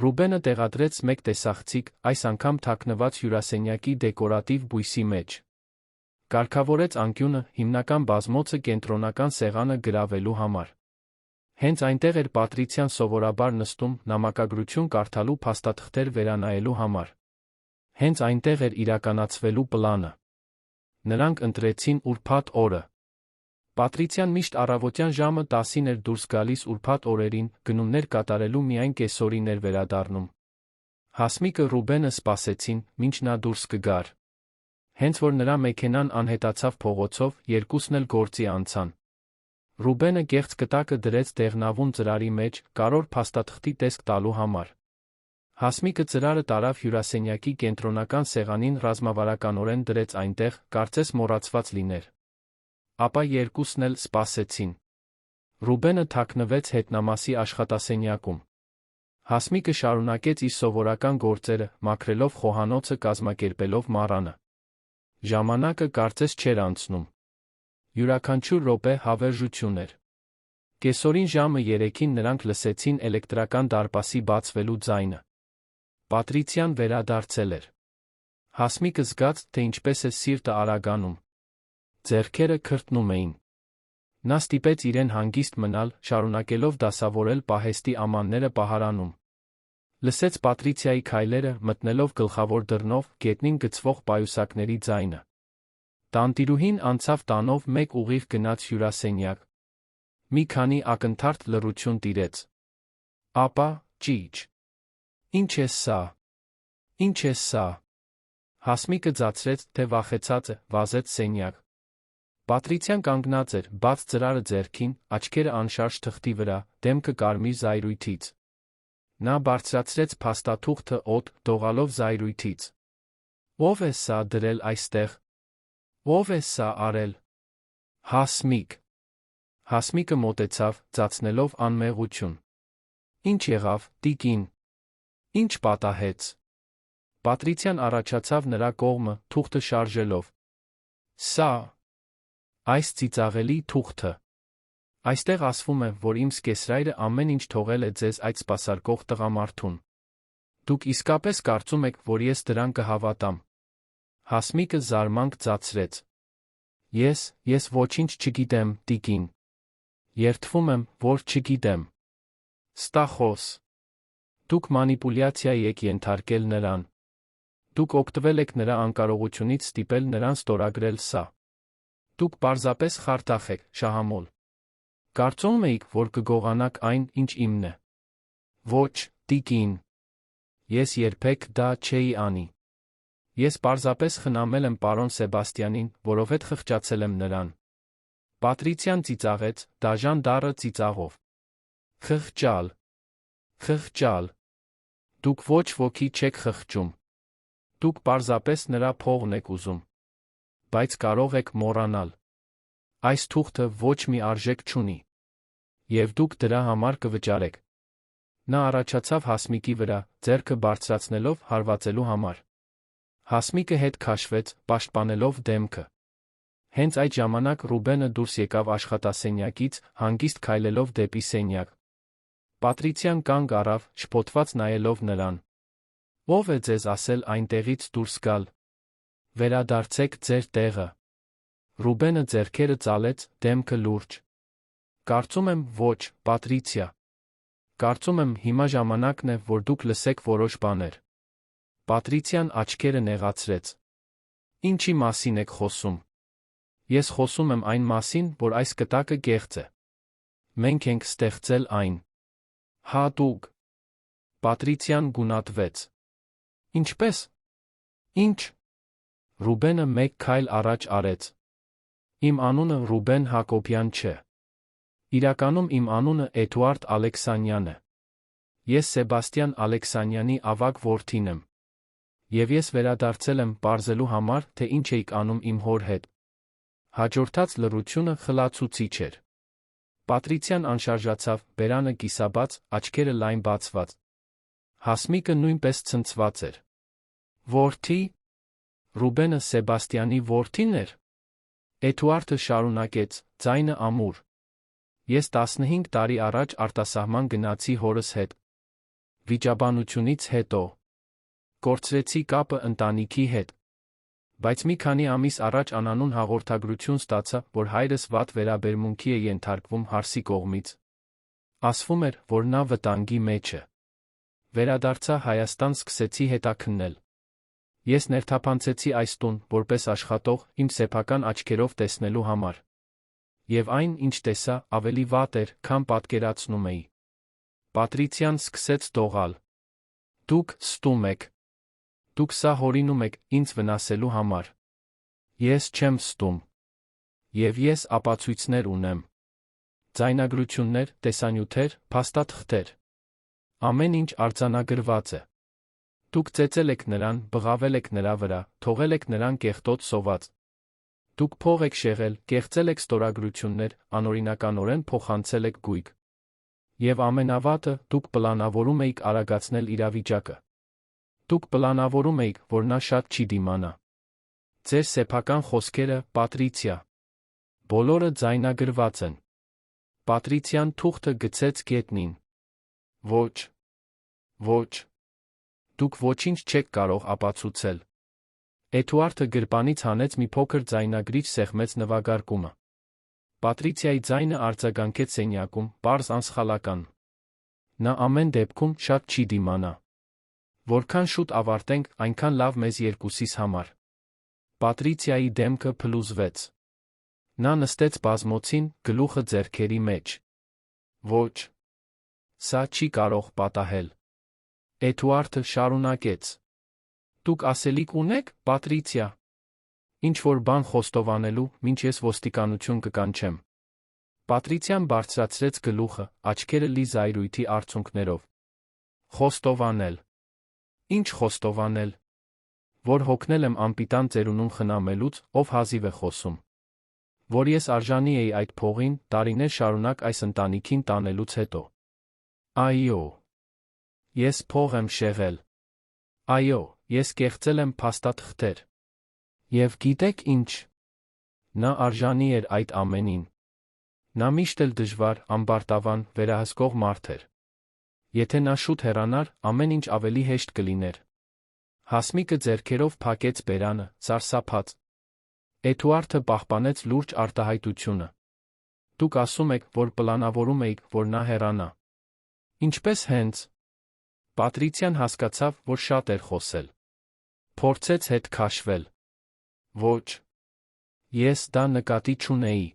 Ռուբենը տեղադրեց մեկ տեսախցիկ, այս անգամ թաքնված հյուրասենյակի դեկորատիվ բույսի մեջ։ Կարգավորեց անկյունը, հիմնական բազմոցը, կենտրոնական սեղանը գրավելու համար։ Հենց այնտեղ էր Պատրիցիան սովորաբար նստում, նամակագրություն կարդալու, փաստաթղթեր վերանայելու համար։ Հենց այնտեղ էր իրականացվելու պլանը։ Նրանք ընտրեցին ուրբաթ օրը։ Պատրիցիան միշտ առավոտյան ժամը 10-ին էր դուրս գալիս ուրբաթ օրերին, գնումներ կատարելու միայն կեսօրին էր վերադառնում։ Հասմիկը Ռուբենը սպասեցին, մինչ նա դուրս կգար։ Հենց որ նրա մեքենան անհետացավ փողոցով, երկուսն էլ գործի անցան։ Ռուբենը կեղծ կտակը դրեց դեղնավուն ծրարի մեջ, կարոր փաստաթղթի տեսք տալու համար։ Հասմիկը ծրարը տարավ հյուրասենյակի կենտրոնական սեղանին, ռազմավարականորեն դրեց այնտեղ, կարծես մոռացված լիներ։ Ապա երկուսն էլ սպասեցին։ Ռուբենը թաքնվեց հետնամասի աշխատասենյակում։ Հասմիկը շարունակեց իր սովորական գործերը, մաքրելով խոհանոցը, կազմակերպելով մառանը։ Ժամանակը կարծես չէր անցնում։ Յուրաքանչյուր րոպե հավերժություն էր։ Կեսօրին ժամը 3-ին նրանք լսեցին էլեկտրական դարպասի բացվելու ձայնը։ Պատրիցիան վերադարձել էր։ Հասմիկը զգաց, թե ինչպես է սիրտը արագանում։ Ձեռքերը քրտնում էին։ Նա ստիպեց իրեն հանգիստ մնալ, շարունակելով դասավորել պահեստի ամանները պահարանում։ Լսեց Պատրիցիայի քայլերը, մտնելով գլխավոր դռնով, գետնին գցվող պայուսակների ձայնը։ Տանտիրուհին անցավ տանով, մեկ ուղիղ գնաց հյուրասենյակ։ Մի քանի ակնթարթ լռություն տիրեց։ Ապա, ճիչ։ Ինչ է սա։ Ինչ է սա։ Հասմիկը ձացրեց, թե վախեցած է, վազեց սենյակ։ Պատրիցիան կանգնած էր, բաց ծրարը ձեռքին, աչքերը անշարժ թղթի վրա, դեմքը կարմիր զայրույթից։ Նա բարձրացրեց փաստաթուղթը օդ, դողալով զայրույթից։ Ո՞վ է սա դրել այստեղ։ Ո՞վ է սա արել։ Հասմիկ։ Հասմիկը մոտեցավ, ծածնելով անմեղություն։ Ինչ եղավ, տիկին։ Ինչ պատահեց։ Պատրիցիան առաջացավ նրա կողմը, թուղթը շարժելով։ Սա։ Այս ծիծաղելի թուղթը։ Այստեղ ասվում է, որ իմ սկեսրայրը ամեն ինչ թողել է ձեզ այդ սպասարկող տղամարդուն։ Դուք իսկապես կարծում եք, որ ես դրան կհավատամ։ Հասմիկը զարմանք ծացրեց։ Ես ոչինչ չգիտեմ, տիկին։ Երդվում եմ, որ չգիտեմ։ Ստախոս։ Դուք մանիպուլյացիա եք ենթարկել նրան։ Դուք օգտվել եք նրա անկարողությունից ստիպել նրան ստորագրել սա։ Դուք պարզապես խարդախ եք, շահամոլ։ Կարծում էիք, որ կգողանաք այն, ինչ իմն է։ Ոչ, տիկին։ Ես երբեք դա չէի անի։ Ես պարզապես խնամել եմ պարոն Սեբաստյանին, որովհետև խղճացել եմ նրան։ Պատրիցիան ծիծաղեց, դաժան դառը ծիծաղով։ Խղճալ։ Խղճալ։ Դուք ոչ ոքի չեք խղճում։ Դուք պարզապես նրա փողն եք ուզում։ Բայց կարող եք մոռանալ։ Այս թուղթը ոչ մի արժեք չունի։ Եվ դուք դրա համար կվճարեք։ Նա առաջացավ Հասմիկի վրա, ձեռքը բարձրացնելով հարվածելու համար։ Հասմիկը հետ քաշվեց, պաշտպանելով դեմքը։ Հենց այդ ժամանակ Ռուբենը դուրս եկավ աշխատասենյակից, հանգիստ քայլելով դեպի սենյակ։ Պատրիցիան կանգ առավ, շփոթված նայելով նրան։ Ո՞վ է ձեզ ասել այնտեղից դուրս գալ։ Վերադարձեք ձեր տեղը։ Ռուբենը ձեռքերը ծալեց, դեմքը լուրջ։ Կարծում եմ, ոչ, Պատրիցիա։ Կարծում եմ, հիմա ժամանակն է, որ դուք լսեք որոշ բաներ։ Պատրիցիան աչքերը նեղացրեց։ Ինչի մասին եք խոսում։ Ես խոսում եմ այն մասին, որ այս կտակը կեղծ է։ Մենք ենք ստեղծել այն։ Հա դուք։ Պատրիցիան գունատվեց։ Ինչպես։ Ինչ։ Ռուբենը մեկ քայլ առաջ արեց։ Իմ անունը Ռուբեն Հակոբյան չէ։ Իրականում իմ անունը Էդուարդ Ալեքսանյան է։ Ես Սեբաստյան Ալեքսանյանի ավագ որդին եմ։ Եվ ես վերադարձել եմ պարզելու համար, թե ինչ էիք անում իմ հոր հետ։ Հաջորդած լռությունը խլացուցիչ էր։ Պատրիցիան անշարժացավ, բերանը կիսաբաց, աչքերը լայն բացված։ Հասմիկը նույնպես ցնցված էր։ Որդի։ Ռուբենը Սեբաստյանի որդին էր։ Էդուարդը շարունակեց, ձայնը ամուր։ Ես 15 տարի առաջ արտասահման գնացի հորս հետ։ Վիճաբանությունից հետո կորցրեցի կապը ընտանիքի հետ։ Բայց մի քանի ամիս առաջ անանուն հաղորդագրություն ստացա, որ հայրս վատ վերաբերմունքի է ենթարկվում հարսի կողմից։ Ասվում էր, որ նա վտանգի մեջ է։ Վերադարձա Հայաստան, սկսեցի հետաքննել։ Ես ներթափանցեցի այս տուն, որպես աշխատող, իմ սեփական աչքերով տեսնելու համար։ Եվ այն, ինչ տեսա, ավելի վատ էր, քան պատկերացնում էի։ Պատրիցիան սկսեց դողալ։ Դուք ստում եք։ Դուք սա հորինում եք ինձ վնասելու համար։ Ես չեմ ստում։ Եվ ես ապացույցներ ունեմ։ Ձայնագրություններ, տեսանյութեր, փաստաթղթեր։ Ամեն ինչ արձանագրված է։ Դուք ծեծել եք նրան, բղավել եք նրա վրա, թողել եք նրան կեղտոտ սոված։ Դուք փող եք շեղել, կեղծել եք ստորագրություններ, անօրինականորեն փոխանցել եք գույք։ Եվ ամենավատը, դուք պլանավորում էիք արագացնել իրավիճակը։ Դուք պլանավորում էիք, որ նա շատ չի դիմանա։ Ձեր սեփական խոսքերը, Պատրիցիա։ Բոլորը ձայնագրված են։ Պատրիցիան թուղթը գցեց գետնին։ Ոչ։ Ոչ։ Դուք ոչինչ չեք կարող ապացուցել։ Էդուարդը գրպանից հանեց մի փոքր ձայնագրիչ, սեղմեց նվագարկումը։ Պատրիցիայի ձայնը արձագանքեց սենյակում, պարզ անսխալական։ Նա ամեն դեպքում շատ չի դիմանա։ Որքան շուտ ավարտենք, այնքան լավ մեզ երկուսիս համար։ Պատրիցիայի դեմքը փլուզվեց։ Նա նստեց բազմոցին, գլուխը ձեռքերի մեջ։ Ոչ։ Սա չի կարող պատահել։ Էդուարդը շարունակեց. Դուք ասելիք ունեք, Պատրիցիա։ Ինչ-որ բան խոստովանելու, մինչ ես ոստիկանություն կկանչեմ։ Պատրիցիան բարձրացրեց գլուխը, աչքերը լի զայրույթի արցունքներով։ Խոստովանել։ Ինչ խոստովանել։ Որ հոգնել եմ անպիտան ծերունում խնամելուց, ով հազիվ է խոսում։ Որ ես արժանի էի այդ փողին, տարիներ շարունակ այս ընտանիքին տանելուց հետո։ Այո։ Ես փող եմ շեղել։ Այո, ես կեղծել եմ փաստաթղթեր։ Եվ գիտեք ինչ։ Նա արժանի էր այդ ամենին։ Նա միշտ էլ դժվար, ամբարտավան, վերահսկող մարդ էր։ Եթե նա շուտ հեռանար, ամեն ինչ ավելի հեշտ կլիներ։ Հասմիկը ձեռքերով փակեց բերանը, սարսափած։ Էդուարդը պահպանեց լուրջ արտահայտությունը։ Դուք ասում եք, որ պլանավորում էիք, որ նա հեռանա։ Ինչպես հենց։ Պատրիցիան հասկացավ, որ շատ էր խոսել։ Փորձեց հետ քաշվել։ Ոչ։ Ես դա նկատի չունեի։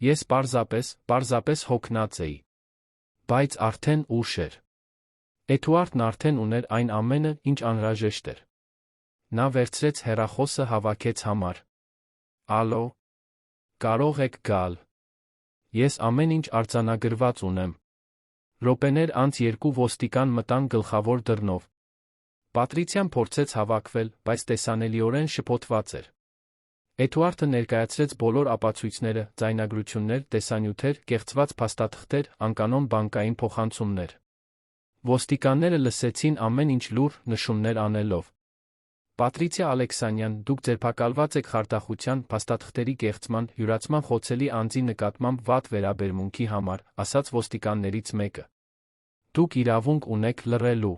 Ես պարզապես հոգնած էի։ Բայց արդեն ուշ էր։ Էդուարդն արդեն ուներ այն ամենը, ինչ անհրաժեշտ էր։ Նա վերցրեց հեռախոսը, հավաքեց համար։ Ալո։ Կարող եք գալ։ Ես ամեն ինչ արձանագրված ունեմ։ Րոպեներ անց երկու ոստիկան մտան գլխավոր դռնով։ Պատրիցիան փորձեց հավաքվել, բայց տեսանելիորեն շփոթված էր։ Էդուարդը ներկայացրեց բոլոր ապացույցները, ձայնագրություններ, տեսանյութեր, կեղծված փաստաթղթեր, անկանոն բանկային փոխանցումներ։ Ոստիկանները լսեցին ամեն ինչ լուռ, նշումներ անելով։ Պատրիցիա Ալեքսանյան, դուք ձերբակալված եք խարդախության, փաստաթղթերի կեղծման, յուրացման խոցելի անձի նկատմամբ վատ վերաբերմունքի համար, ասաց ոստիկաններից մեկը։ Դուք իրավունք ունեք լռելու։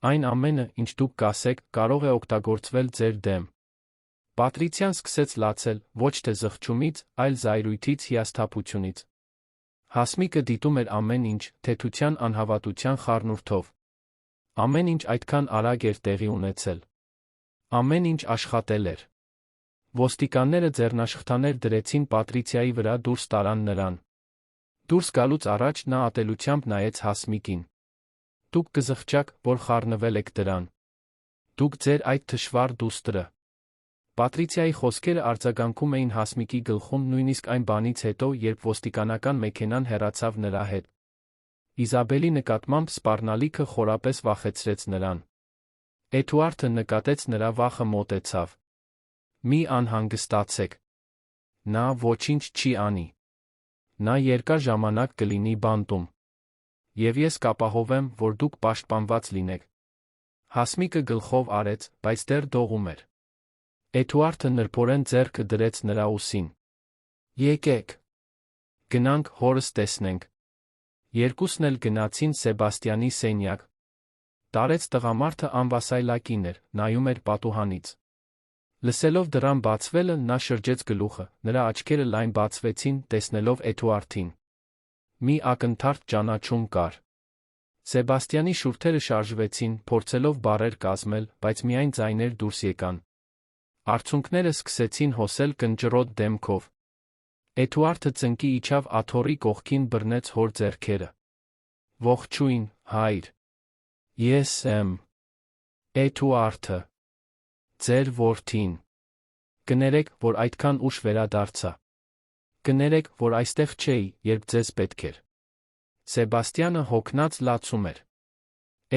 Այն ամենը, ինչ դուք կասեք, կարող է օգտագործվել ձեր դեմ։ Պատրիցիան սկսեց լացել, ոչ թե զղջումից, այլ զայրույթից, հիասթափությունից։ Հասմիկը դիտում էր ամեն ինչ, թեթության անհավատության խառնուրդով։ Ամեն ինչ այդքան արագ էր տեղի ունեցել։ Ամեն ինչ աշխատել էր։ Ոստիկանները ձեռնաշխտաներ դրեցին Պատրիցիայի վրա, դուրս տարան նրան։ Դուրս գալուց առաջ նա ատելությամբ նայեց Հասմիկին։ Դուք կզղջաք, որ խառնվել եք դրան։ Դուք ձեր այդ թշվառ դուստրը։ Պատրիցիայի խոսքերը արձագանքում էին Հասմիկի գլխում նույնիսկ այն բանից հետո, երբ ոստիկանական մեքենան հեռացավ նրա հետ։ Իզաբելի նկատմամբ սպառնալիքը խորապես վախեցրեց նրան։ Էդուարդը նկատեց նրա վախը մոտեցավ։ Մի անհանգստացեք։ Նա ոչինչ չի անի։ Նա երկար ժամանակ կլինի բանտում։ Եվ ես կապահովեմ, որ դուք պաշտպանված լինեք։ Հասմիկը գլխով արեց, բայց դեռ դողում էր։ Էդուարդը նրբորեն ձեռքը դրեց նրա ուսին։ Եկեք։ Գնանք հորս տեսնենք։ Երկուսն էլ գնացին Սեբաստյանի սենյակ։ Տարեց տղամարդը անվասայլակին էր, նայում էր պատուհանից։ Լսելով դռան բացվելը, նա շրջեց գլուխը, նրա աչքերը լայն բացվեցին, տեսնելով Էդուարդին։ Մի ակնթարթ ճանաչում կար։ Սեբաստյանի շուրթերը շարժվեցին, փորձելով բառեր կազմել, բայց միայն ձայներ դուրս եկան։ Արցունքները սկսեցին հոսել կնճռոտ դեմքով։ Էդուարդը ծնկի իջավ աթոռի կողքին, բռնեց հոր ձեռքերը։ Ողջույն, հայր։ Ես եմ Էդուարդը։ Ձեր որդին։ Կներեք, որ այդքան ուշ վերադարձա։ Կներեք, որ այստեղ չէի, երբ ձեզ պետք էր։ Սեբաստյանը հոգնած լացում էր։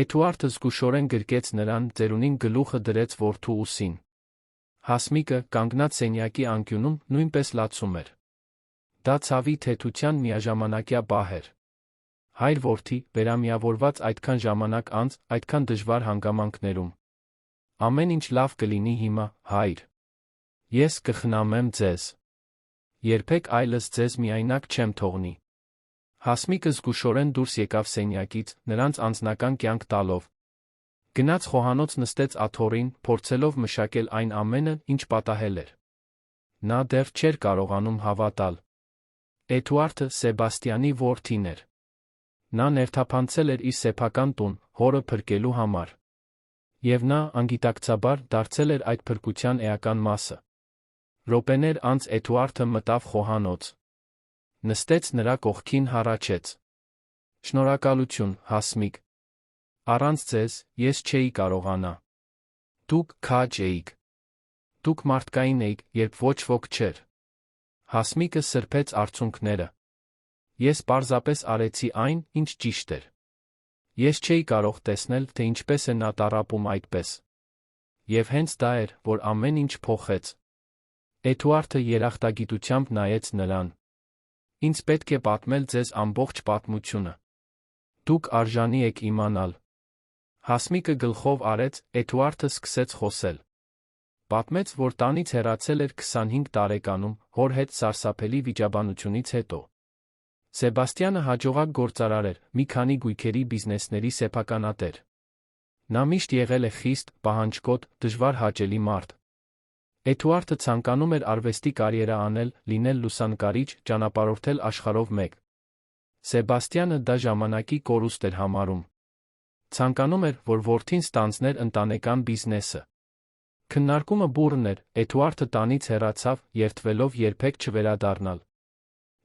Էդուարդը զգուշորեն գրկեց նրան, ծերունին գլուխը դրեց որդու ուսին։ Հասմիկը, կանգնած սենյակի անկյունում, նույնպես լացում էր։ Դա ցավի թեթության միաժամանակյա պահ էր։ Հայր որդի, վերամիավորված այդքան ժամանակ անց, այդքան դժվար հանգամանքներում։ Ամեն ինչ լավ կլինի հիմա, հայր։ Ես կխնամեմ ձեզ։ Երբեք այլս ձեզ միայնակ չեմ թողնի։ Հասմիկը զգուշորեն դուրս եկավ սենյակից, նրանց անձնական կյանք տալով։ Գնաց խոհանոց, նստեց աթոռին, փորձելով մշակել այն ամենը, ինչ պատահել էր։ Նա դեռ չէր կարողանում հավատալ։ Էդուարդը Սեբաստյանի որդին էր։ Նա ներթափանցել էր իր սեփական տուն, հորը փրկելու համար։ Եվ նա, անգիտակցաբար, դարձել էր այդ փրկության էական մասը։ Րոպեներ անց Էդուարդը մտավ խոհանոց։ Նստեց նրա կողքին, հառաչեց. Շնորհակալություն, Հասմիկ։ Առանց ձեզ ես չէի կարողանա։ Դուք քաջ էիք։ Դուք մարդկային էիք, երբ ոչ ոք չէր։ Հասմիկը սրբեց արցունքները։ Ես պարզապես արեցի այն, ինչ ճիշտ էր։ Ես չէի կարող տեսնել, թե ինչպես է նա տառապում այդպես։ Եվ հենց դա էր, որ ամեն ինչ փոխեց։ Էդուարդը երախտագիտությամբ նայեց նրան։ Ինձ պետք է պատմել ձեզ ամբողջ պատմությունը։ Դուք արժանի եք իմանալ։ Հասմիկը գլխով արեց, Էդուարդը սկսեց խոսել։ Պատմեց, որ տանից հեռացել էր 25 տարեկանում, հոր հետ սարսափելի վիճաբանությունից հետո։ Սեբաստյանը հաջողակ գործարար էր, մի քանի գույքերի բիզնեսների սեփականատեր։ Նա միշտ եղել է խիստ, պահանջկոտ, դժվար հաճելի մարդ։ Էդուարդը ցանկանում էր արվեստի կարիերա անել, լինել լուսանկարիչ, ճանապարհորդել աշխարհով մեկ։ Սեբաստյանը դա ժամանակի կորուստ էր համարում։ Ցանկանում էր, որ որդին ստանձներ ընտանեկան բիզնեսը։ Քննարկումը բուռն էր, Էդուարդը տանից հեռացավ, երդվելով երբեք չվերադառնալ։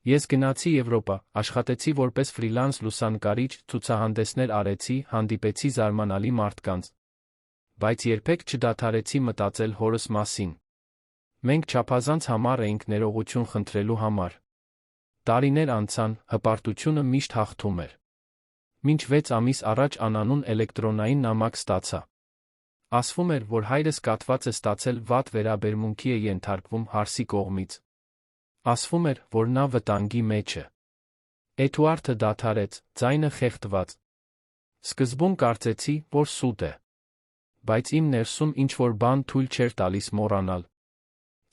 Ես գնացի Եվրոպա, աշխատեցի որպես ֆրիլանս լուսանկարիչ, ցուցահանդեսներ արեցի, հանդիպեցի զարմանալի մարդկանց։ Բայց երբեք չդադարեցի մտածել հորս մասին։ Մենք չափազանց համառ էինք ներողություն խնդրելու համար։ Տարիներ անցան, հպարտությունը միշտ հաղթում էր։ Մինչ 6 ամիս առաջ անանուն էլեկտրոնային նամակ ստացա։ Ասվում էր, որ հայրս կաթված է ստացել վատ վերաբերմունքի է ենթարկվում Հարսի կողմից։ Ասվում էր, որ նա վտանգի մեջ է։ Էդուարդը դադարեց, ձայնը խեղդված։ Սկզբում կարծեցի, որ սուտ է։ Բայց իմ ներսում ինչ-որ բան թույլ չէր տալիս մոռանալ։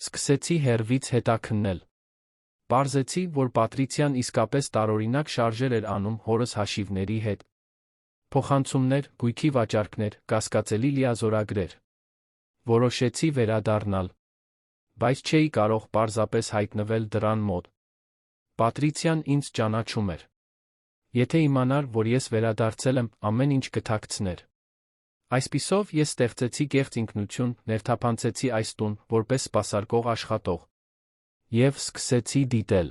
Սկսեցի հեռվից հետաքննել։ Պարզեցի, որ Պատրիցիան իսկապես տարօրինակ շարժեր էր անում հորս հաշիվների հետ։ Փոխանցումներ, գույքի վաճառքներ, կասկածելի լիազորագրեր։ Որոշեցի վերադառնալ։ Բայց չէի կարող պարզապես հայտնվել դռան մոտ։ Պատրիցիան ինձ ճանաչում էր։ Եթե իմանար, որ ես վերադարձել եմ, ամեն ինչ կթաքցներ։ Այսպիսով ես ստեղծեցի կեղծ ինքնություն, ներթափանցեցի այս տուն, որպես սպասարկող աշխատող։ Եվ սկսեցի դիտել։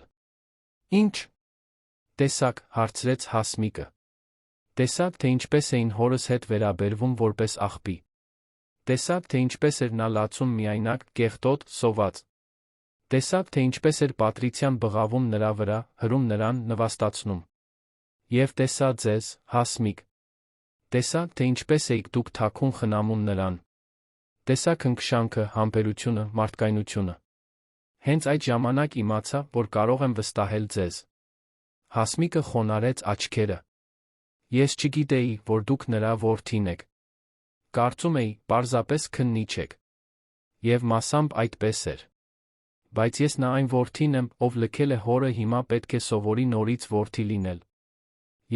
Ինչ։ Տեսակ, հարցրեց Հասմիկը։ Տեսակ, թե ինչպես էին հորս հետ վերաբերվում որպես աղբի։ Տեսակ, թե ինչպես էր նա լացում միայնակ, կեղտոտ, սոված։ Տեսակ, թե ինչպես էր Պատրիցիան բղավում նրա վրա, հրում նրան, նվաստացնում։ Եվ տեսա ձեզ, Հասմիկ։ Տեսակ, թե ինչպես էիք դուք թաքուն խնամում նրան։ Տեսա քնքշանքը, համբերությունը, մարդկայնությունը։ Հենց այդ ժամանակ իմացա, որ կարող եմ վստահել ձեզ։ Հասմիկը խոնարհեց աչքերը։ Ես չգիտեի, որ դուք նրա որդին եք։ Կարծում էի, պարզապես քննիչ եք։ Եվ մասամբ այդպես էր։ Բայց ես նա այն որդին եմ, ով լքել է հորը, հիմա պետք է սովորի նորից որդի լինել։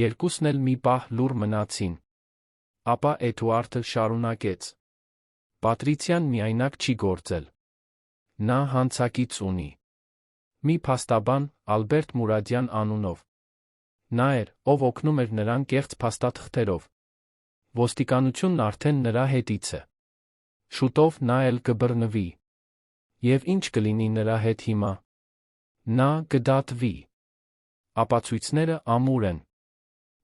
Երկուսն էլ մի պահ լուռ մնացին։ Ապա Էդուարդը շարունակեց. Պատրիցիան միայնակ չի գործել։ Նա հանցակից ունի։ Մի փաստաբան, Ալբերտ Մուրադյան անունով։ Նա էր, ով օգնում էր նրան կեղծ փաստաթղթերով։ Ոստիկանությունն արդեն նրա հետից է։ Շուտով նա էլ կբռնվի։ Եվ ինչ կլինի նրա հետ հիմա։ Նա կդատվի։ Ապացույցները ամուր են։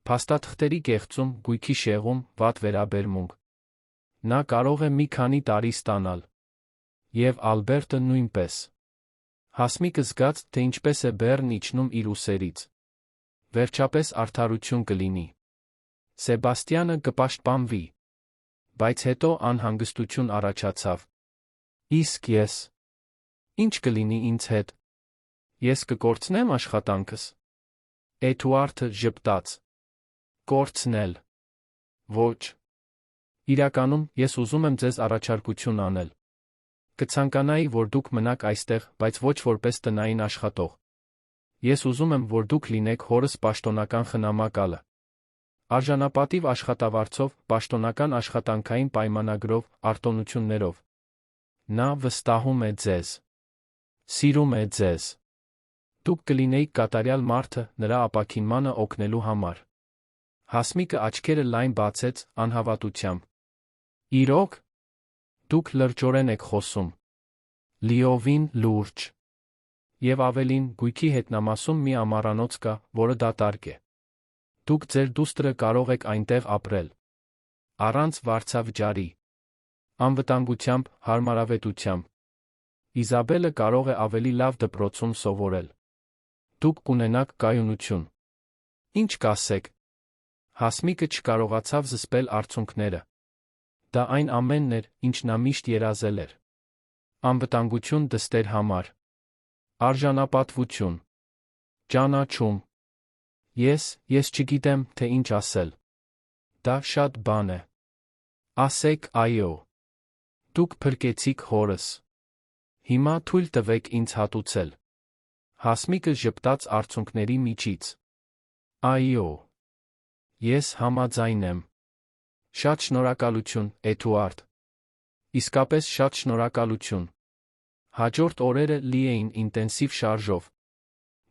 Փաստաթղթերի կեղծում, գույքի շեղում, վատ վերաբերմունք։ Նա կարող է մի քանի տարի ստանալ։ Եվ Ալբերտը նույնպես։ Հասմիկը զգաց, թե ինչպես է բեռն իջնում իր ուսերից։ Վերջապես արդարություն կլինի։ Սեբաստյանը կպաշտպանվի։ Բայց հետո անհանգստություն առաջացավ։ Իսկ ես։ Ինչ կլինի ինձ հետ։ Ես կկորցնեմ աշխատանքս։ Էդուարդը ժպտաց։ Կորցնել։ Ոչ։ Իրականում, ես ուզում եմ ձեզ առաջարկություն անել։ Կցանկանայի, որ դուք մնաք այստեղ, բայց ոչ որպես տնային աշխատող։ Ես ուզում եմ, որ դուք լինեք հորս պաշտոնական խնամակալը։ Արժանապատիվ աշխատավարձով, պաշտոնական աշխատանքային պայմանագրով, արտոնություններով։ Նա վստահում է ձեզ։ Սիրում է ձեզ։ Դուք կլինեիք կատարյալ մարդը նրա ապաքինմանը օգնելու համար։ Հասմիկը աչքերը լայն բացեց, անհավատությամբ։ Իրոք։ Դուք լրջորեն եք խոսում։ Լիովին լուրջ։ Եվ ավելին, գույքի հետնամասում մի ամառանոց կա, որը դատարկ է։ Դուք ձեր դուստրը կարող եք այնտեղ ապրել։ առանց վարձավճարի, անվտանգությամբ, հարմարավետությամբ։ Իզաբելը կարող է ավելի լավ դպրոցում սովորել։ Դուք կունենաք կայունություն։ Ինչ կասեք։ Հասմիկը չկարողացավ զսպել արցունքները։ Դա այն ամենն էր, ինչ նա միշտ երազել էր։ Անվտանգություն դստեր համար։ Արժանապատվություն։ Ճանաչում։ Ես չգիտեմ, թե ինչ ասել։ Դա շատ բան է։ Ասեք այո։ Դուք փրկեցիք հորս։ Հիմա թույլ տվեք ինձ հատուցել։ Հասմիկը ժպտաց արցունքների միջից։ Այո։ Ես համաձայն եմ։ Շատ շնորհակալություն, Էդուարդ։ Իսկապես շատ շնորհակալություն։ Հաջորդ օրերը լի էին ինտենսիվ շարժով։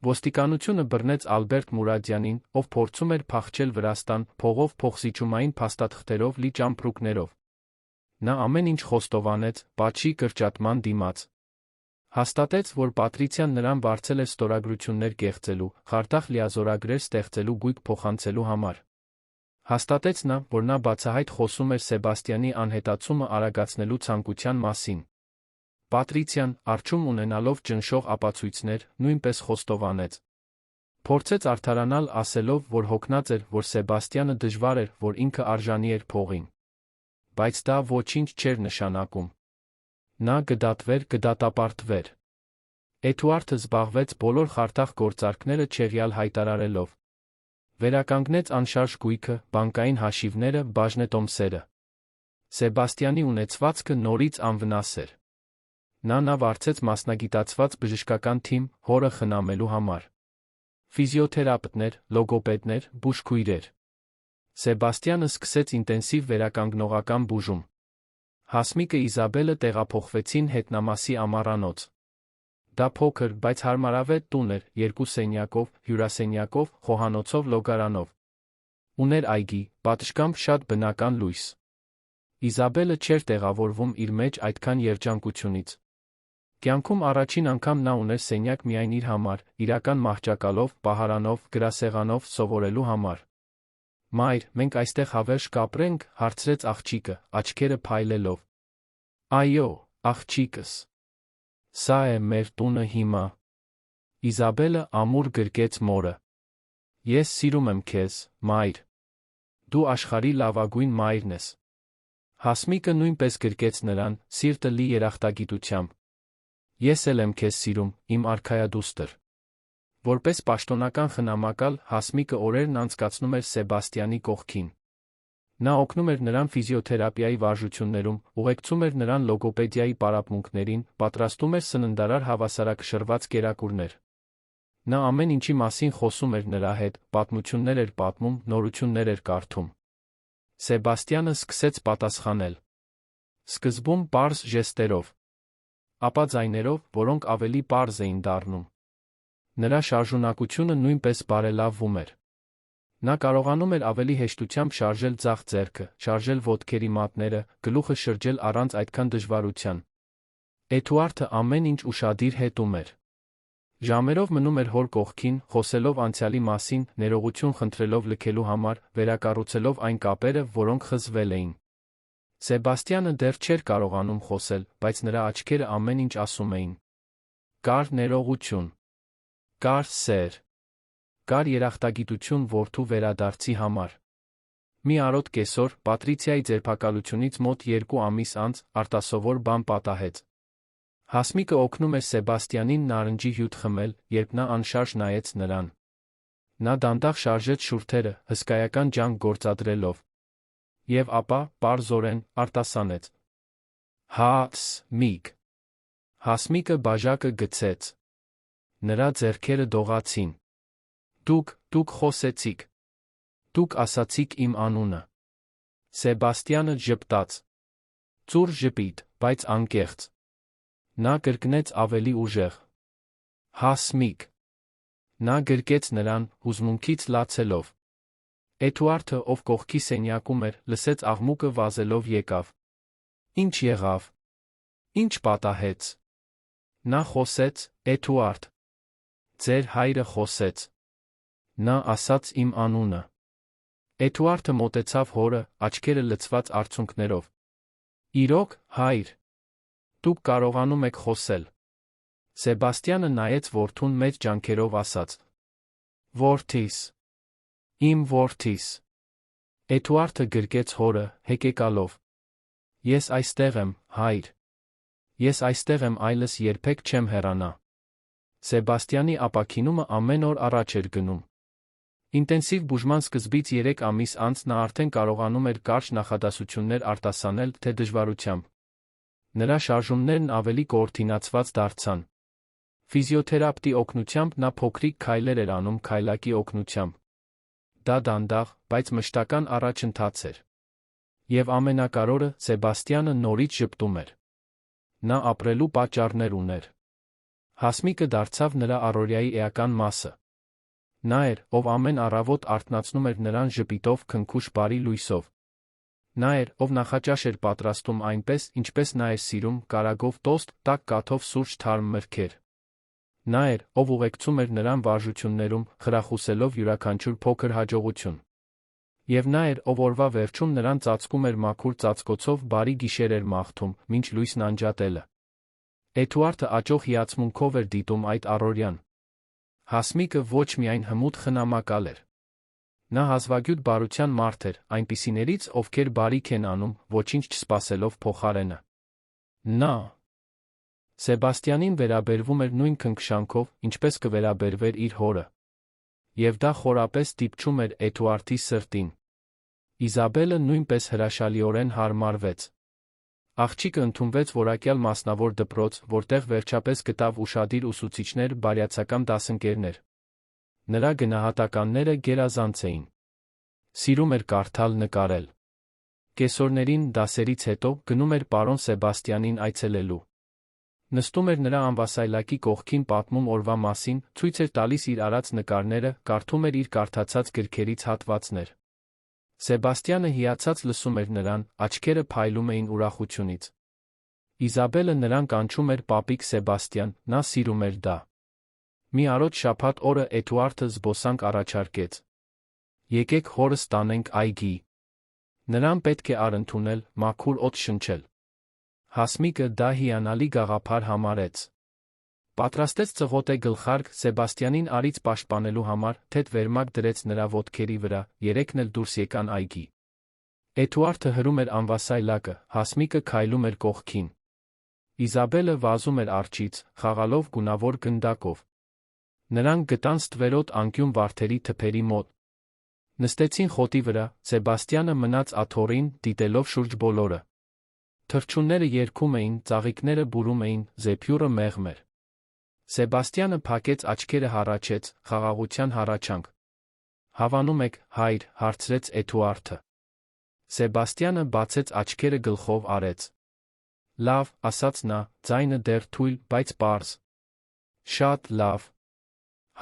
Ոստիկանությունը բռնեց Ալբերտ Մուրադյանին, ով փորձում էր փախչել Վրաստան, փողով փոխզիջումային փաստաթղթերով լի ճամպրուկներով։ Նա ամեն ինչ խոստովանեց, պատժի կրճատման դիմաց։ Հաստատեց, որ Պատրիցիան նրան վարձել էր ստորագրություններ կեղծելու, խարդախ լիազորագրեր ստեղծելու գույք փոխանցելու համար։ Հաստատեց նա, որ նա բացահայտ խոսում էր Սեբաստյանի անհետացումը արագացնելու ցանկության մասին։ Պատրիցիան, առջում ունենալով ճնշող ապացույցներ, նույնպես խոստովանեց։ Փորձեց արդարանալ ասելով, որ հոգնած էր, որ Սեբաստյանը դժվար էր, որ ինքը արժանի էր փողին։ Բայց դա ոչինչ չէր նշանակում։ Նա կդատապարտվեր։ Էդուարդը զբաղվեց բոլոր խարդախ գործարքները չեղյալ հայտարարելով։ Վերականգնեց անշարժ գույքը, բանկային հաշիվները, բաժնետոմսերը։ Սեբաստյանի ունեցվածքը նորից անվնաս էր։ Նա վարձեց մասնագիտացված բժշկական թիմ, հորը խնամելու համար։ Ֆիզիոթերապևտներ, լոգոպեդներ, բուժքույրեր։ Սեբաստյանը սկսեց ինտենսիվ վերականգնողական բուժում։ Հասմիկը Իզաբելը տեղափոխվեցին հետնամասի ամառանոց։ Դա փոքր, բայց հարմարավետ տուն էր, 2 սենյակով, հյուրասենյակով, խոհանոցով, լոգարանով։ Ուներ այգի, պատշգամբ շատ բնական լույս։ Իզաբելը չէր տեղավորվում իր մեջ այդքան երջանկությունից։ Կյանքում առաջին անգամ նա ուներ սենյակ միայն իր համար, իրական մահճակալով, պահարանով, գրասեղանով, սովորելու համար։ Մայր, մենք այստեղ հավերժ կապրենք, հարցրեց աղջիկը, աչքերը փայլելով։ Այո, աղջիկս։ Սա է մեր տունը հիմա։ Իզաբելը ամուր գրկեց մորը։ Ես սիրում եմ քեզ, մայր։ Դու աշխարհի լավագույն մայրն ես։ Հասմիկը նույնպես գրկեց նրան, սիրտը լի երախտագիտությամբ։ Ես էլ եմ քեզ սիրում, իմ արքայադուստր։ Որպես պաշտոնական խնամակալ, Հասմիկը օրերն անցկացնում էր Սեբաստյանի կողքին։ Նա օգնում էր նրան ֆիզիոթերապիայի վարժություններում, ուղեկցում էր նրան լոգոպեդիայի պարապմունքներին, պատրաստում էր սննդարար հավասարակշռված կերակուրներ։ Նա ամեն ինչի մասին խոսում էր նրա հետ, պատմություններ էր պատմում, նորություններ էր կարդում։ Սեբաստյանը սկսեց պատասխանել։ Սկզբում պարզ ժեստերով, ապա ձայներով, որոնք ավելի պարզ էին դառնում։ Նրա շարժունակությունը նույնպես բարելավվում էր։ Նա կարողանում էր ավելի հեշտությամբ շարժել ձախ ձեռքը, շարժել ոտքերի մատները, գլուխը շրջել առանց այդքան դժվարության։ Էդուարդը ամեն ինչ ուշադիր հետում էր։ Ժամերով մնում էր հոր կողքին, խոսելով անցյալի մասին, ներողություն խնդրելով լքելու համար, վերակառուցելով այն կապերը, որոնք խզվել էին։ Սեբաստյանը դեռ չէր կարողանում խոսել, բայց նրա աչքերը ամեն ինչ ասում էին։ Կար ներողություն։ Կար սեր։ Կար երախտագիտություն որդու վերադարձի համար։ Մի արոտ կեսօր, Պատրիցիայի ձերբակալությունից մոտ 2 ամիս անց, արտասովոր բան պատահեց։ Հասմիկը օգնում էր Սեբաստյանին նարնջի հյութ խմել, երբ նա անշարժ նայեց նրան։ Նա դանդաղ շարժեց շուրթերը, հսկայական ջանք գործադրելով։ Եվ ապա, պարզորեն, արտասանեց. Հասմիկ։ Հասմիկը բաժակը գցեց։ Նրա ձեռքերը դողացին։ Դուք խոսեցիք։ Դուք ասացիք իմ անունը։ Սեբաստյանը ժպտաց։ Ծուռ ժպիտ, բայց անկեղծ։ Նա կրկնեց ավելի ուժեղ. Հասմիկ։ Նա գրկեց նրան, հուզմունքից լացելով։ Էդուարդը, ով կողքի սենյակում էր, լսեց աղմուկը վազելով եկավ։ Ինչ եղավ։ Ինչ պատահեց։ Նա խոսեց, Էդուարդ։ Ձեր հայրը խոսեց։ Նա ասաց իմ անունը։ Էդուարդը մոտեցավ հորը, աչքերը լցված արցունքներով։ Իրոք, հայր, դուք կարողանում եք խոսել։ Սեբաստյանը նայեց որդուն մեծ ջանքերով ասաց. Որդիս, իմ որդիս։ Էդուարդը գրկեց հորը, հեկեկալով. Ես այստեղ եմ, հայր։ Ես այստեղ եմ, այլս երբեք չեմ հեռանա։ Սեբաստյանի ապաքինումը ամեն օր առաջ էր գնում։ Ինտենսիվ բուժման սկզբից 3 ամիս անց նա արդեն կարողանում էր կարճ նախադասություններ արտասանել, թե դժվարությամբ։ Նրա շարժումներն ավելի կոորդինացված դարձան։ Ֆիզիոթերապտի օգնությամբ նա փոքրիկ քայլեր էր անում քայլակի օգնությամբ։ Դա դանդաղ, բայց մշտական առաջընթաց էր։ Եվ ամենակարևորը, Սեբաստյանը նորից ժպտում էր։ Նա ապրելու պատճառներ ուներ։ Հասմիկը դարձավ նրա առօրյայի էական մասը։ Նա էր, ով ամեն առավոտ արթնացնում էր նրան ժպիտով, քնքուշ բարի լույսով։ Նա էր, ով նախաճաշ էր պատրաստում այնպես, ինչպես նա էր սիրում, կարագով տոստ, տաք կաթով սուրճ թարմ մրգեր։ Նա էր, ով ուղեկցում էր նրան վարժություններում, խրախուսելով յուրաքանչյուր փոքր հաջողություն։ Եվ նա էր, ով օրվա վերջում նրան ծածկում էր մաքուր ծածկոցով, բարի գիշեր էր մաղթում, մինչ լույսն անջատելը։ Էդուարդը աճող հիացմունքով էր դիտում այդ առօրյան։ Հասմիկը ոչ միայն հմուտ խնամակալ էր։ Նա հազվագյուտ բարության մարդ էր, այնպիսիներից, ովքեր բարիք են անում, ոչինչ չսպասելով փոխարենը։ Նա Սեբաստյանին վերաբերվում էր նույն քնքշանքով, ինչպես կվերաբերվեր իր հորը։ Եվ դա խորապես դիպչում էր Էդուարդի սրտին։ Իզաբելը նույնպես հրաշալիորեն հարմարվեց։ Աղջիկը ընդունվեց որակյալ մասնավոր դպրոց, որտեղ վերջապես գտավ ուշադիր ուսուցիչներ, բարյացակամ դասընկերներ։ Նրա գնահատականները գերազանց էին։ Սիրում էր կարդալ, նկարել։ Կեսօրներին դասերից հետո գնում էր պարոն Սեբաստյանին այցելելու։ Նստում էր նրա անվասայլակի կողքին, պատմում օրվա մասին, ցույց էր տալիս իր արած նկարները, կարդում էր իր կարդացած գրքերից հատվածներ։ Սեբաստյանը հիացած լսում էր նրան, աչքերը փայլում էին ուրախությունից։ Իզաբելը նրան կանչում էր պապիկ Սեբաստյան, նա սիրում էր դա։ Մի առոտ շաբաթ օրը Էդուարդը զբոսանք առաջարկեց։ Եկեք հորս տանենք այգի։ Նրան պետք է առընդունել, մաքուր օդ շնչել։ Հասմիկը դա հիանալի գաղափար համարեց։ Պատրաստեց ծղոտե գլխարկ, Սեբաստյանին արից պաշտպանելու համար, թեթ վերմակ դրեց նրա ոտքերի վրա, երեքն էլ դուրս եկան այգի։ Էդուարդը հրում էր անվասայլակը, Հասմիկը քայլում էր կողքին։ Իզաբելը վազում էր արջից, խաղալով գունավոր գնդակով։ Նրանք գտան ստվերոտ անկյուն վարդերի թփերի մոտ։ Նստեցին խոտի վրա, Սեբաստյանը մնաց աթոռին, դիտելով շուրջ բոլորը։ Թռչունները երգում էին, ծաղիկները բուրում էին, զեփյուռը մեղմ էր։ Սեբաստյանը փակեց աչքերը, հառաչեց, խաղաղության հառաչանք։ Հավանում եք, հայր, հարցրեց Էդուարդը։ Սեբաստյանը բացեց աչքերը, գլխով արեց։ Լավ, ասաց նա, ձայնը դեռ թույլ, բայց պարզ։ Շատ լավ։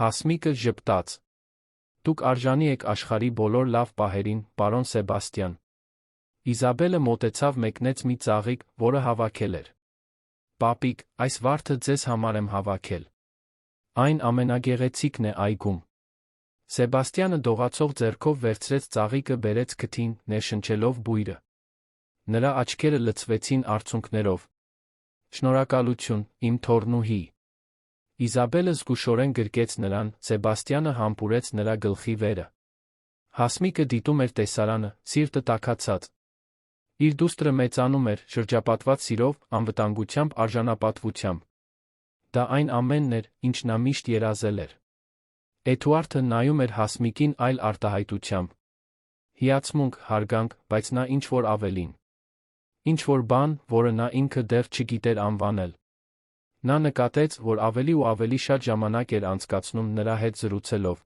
Հասմիկը ժպտաց։ Դուք արժանի եք աշխարհի բոլոր լավ պահերին, պարոն Սեբաստյան։ Իզաբելը մոտեցավ, մեկնեց մի ծաղիկ, որը հավաքել էր։ Պապիկ, այս վարդը ձեզ համար եմ հավաքել։ Այն ամենագեղեցիկն է այգում։ Սեբաստյանը դողացող ձեռքով վերցրեց ծաղիկը, բերեց քթին, ներշնչելով բույրը։ Նրա աչքերը լցվեցին արցունքներով։ Շնորհակալություն, իմ թոռնուհի։ Իզաբելը զգուշորեն գրկեց նրան, Սեբաստյանը համբուրեց նրա գլխի վերը։ Հասմիկը դիտում էր տեսարանը, սիրտը տաքացած։ Իր դուստրը մեծանում էր, շրջապատված սիրով, անվտանգությամբ, արժանապատվությամբ։ Դա այն ամենն էր, ինչ նա միշտ երազել էր։ Էդուարդը նայում էր Հասմիկին այլ արտահայտությամբ։ Հիացմունք, հարգանք, բայց նա ինչ-որ ավելին։ Ինչ-որ բան, որը նա ինքը դեռ չգիտեր անվանել։ Նա նկատեց, որ ավելի ու ավելի շատ ժամանակ էր անցկացնում նրա հետ զրուցելով։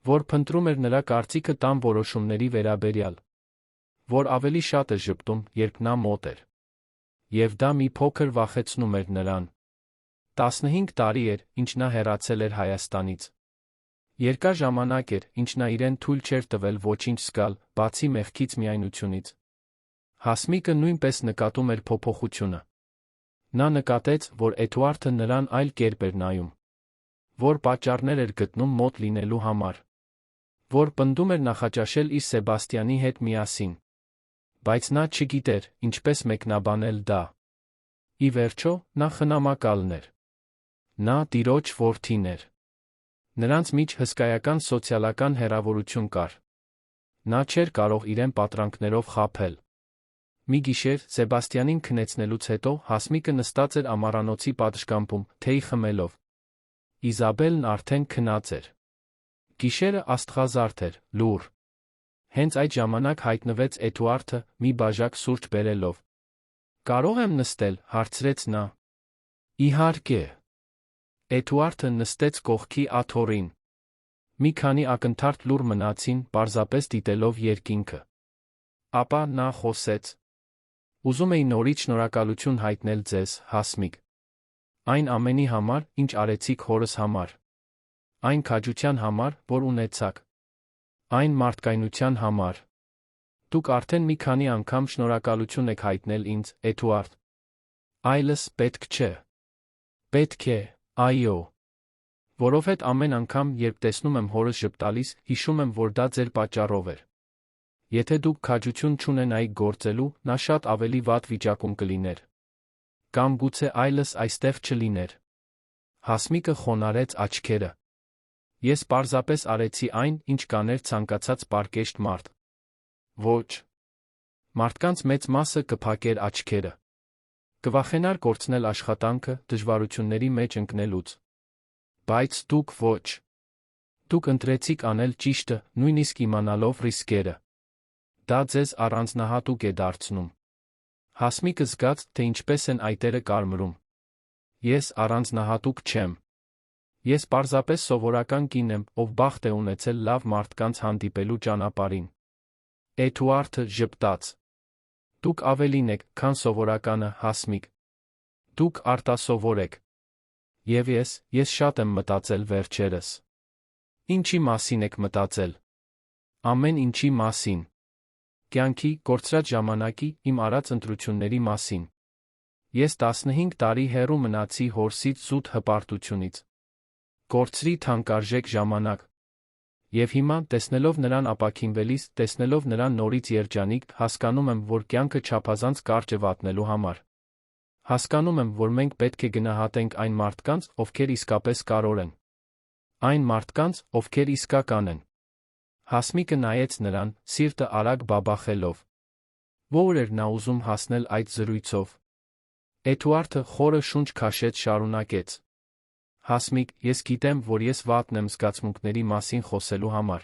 Որ փնտրում էր նրա կարծիքը տան որոշումների վերաբերյալ։ Որ ավելի շատ էր ժպտում, երբ նա մոտ էր։ Եվ դա մի փոքր վախեցնում էր նրան։ 15 տարի էր, ինչ նա հեռացել էր Հայաստանից։ Երկար ժամանակ էր, ինչ նա իրեն թույլ չէր տվել ոչինչ զգալ, բացի մեղքից, միայնությունից։ Հասմիկը նույնպես նկատում էր փոփոխությունը։ Նա նկատեց, որ Էդուարդը նրան այլ կերպ էր նայում։ Որ պատճառներ էր գտնում մոտ լինելու համար։ որ պնդում էր նախաճաշել իր Սեբաստիանի հետ միասին։ Բայց նա չգիտեր, ինչպես մեկնաբանել դա։ Ի վերջո, նա խնամակալն էր։ Նա տիրոջ որդին էր։ Նրանց միջ հսկայական սոցիալական հեռավորություն կար։ Նա չէր կարող իրեն պատրանքներով խաբել։ Մի գիշեր, Սեբաստիանին քնեցնելուց հետո Հասմիկը նստած էր ամառանոցի պատշգամբում, թեյ խմելով։ Իզաբելն արդեն քնած էր։ Գիշերը աստղազարդ էր, լուռ։ Հենց այդ ժամանակ հայտնվեց Էդուարդը, մի բաժակ սուրճ բերելով։ «Կարող եմ նստել», հարցրեց նա։ «Իհարկե»։ Էդուարդը նստեց կողքի աթոռին։ Մի քանի ակնթարթ լուռ մնացին, պարզապես դիտելով երկինքը։ Ապա նա խոսեց. «Ուզում էի նորից շնորհակալություն հայտնել ձեզ, Հասմիկ։ Այն ամենի համար, ինչ արեցիք հորս համար։ Այն քաջության համար, որ ունեցաք։ Այն մարդկայնության համար։ Դուք արդեն մի քանի անգամ շնորհակալություն եք հայտնել ինձ, Էդուարդ։ Այլս պետք չէ։ Պետք է, այո։ Որովհետև ամեն անգամ, երբ տեսնում եմ հորս ժպտալիս, հիշում եմ, որ դա ձեր պատճառով էր։ Եթե դուք քաջություն չունենայիք գործելու, նա շատ ավելի վատ վիճակում կլիներ։ Կամ գուցե այլս այստեղ չլիներ»։ Հասմիկը խոնարհեց աչքերը։ «Ես պարզապես արեցի այն, ինչ կաներ ցանկացած պարկեշտ մարդ»։ Ոչ։ Մարդկանց մեծ մասը կփակեր աչքերը։ Կվախենար կորցնել աշխատանքը, դժվարությունների մեջ ընկնելուց։ Բայց դուք ոչ։ Դուք ընտրեցիք անել ճիշտը, նույնիսկ իմանալով ռիսկերը։ Դա ձեզ առանձնահատուկ է դարձնում։ Հասմիկը զգաց, թե ինչպես են այտերը կարմրում։ Ես առանձնահատուկ չեմ։ Ես պարզապես սովորական կին եմ, ով բախտ է ունեցել լավ մարդկանց հանդիպելու ճանապարհին։ Էդուարդը ժպտաց։ Դուք ավելին եք, քան սովորականը, Հասմիկ։ Դուք արտասովոր եք։ Եվ ես շատ եմ մտածել վերջերս։ Ինչի մասին եք մտածել։ Ամեն ինչի մասին։ Կյանքի, կորցրած ժամանակի, իմ արած ընտրությունների մասին։ Ես 15 տարի հեռու մնացի հորսից զուտ հպարտությունից։ Կորցրի թանկարժեք ժամանակ։ Եվ հիմա, տեսնելով նրան ապաքինվելիս, տեսնելով նրան նորից երջանիկ, հասկանում եմ, որ կյանքը չափազանց կարճ է վատնելու համար։ Հասկանում եմ, որ մենք պետք է գնահատենք այն մարդկանց, ովքեր իսկապես կարևոր են։ Այն մարդկանց, ովքեր իսկական են։ Հասմիկը նայեց նրան, սիրտը արագ բաբախելով։ Ո՞ր էր նա ուզում հասնել այդ զրույցով։ Էդուարդը խորը շունչ քաշեց, շարունակեց. Հասմիկ, ես գիտեմ, որ ես վատն եմ զգացմունքների մասին խոսելու համար։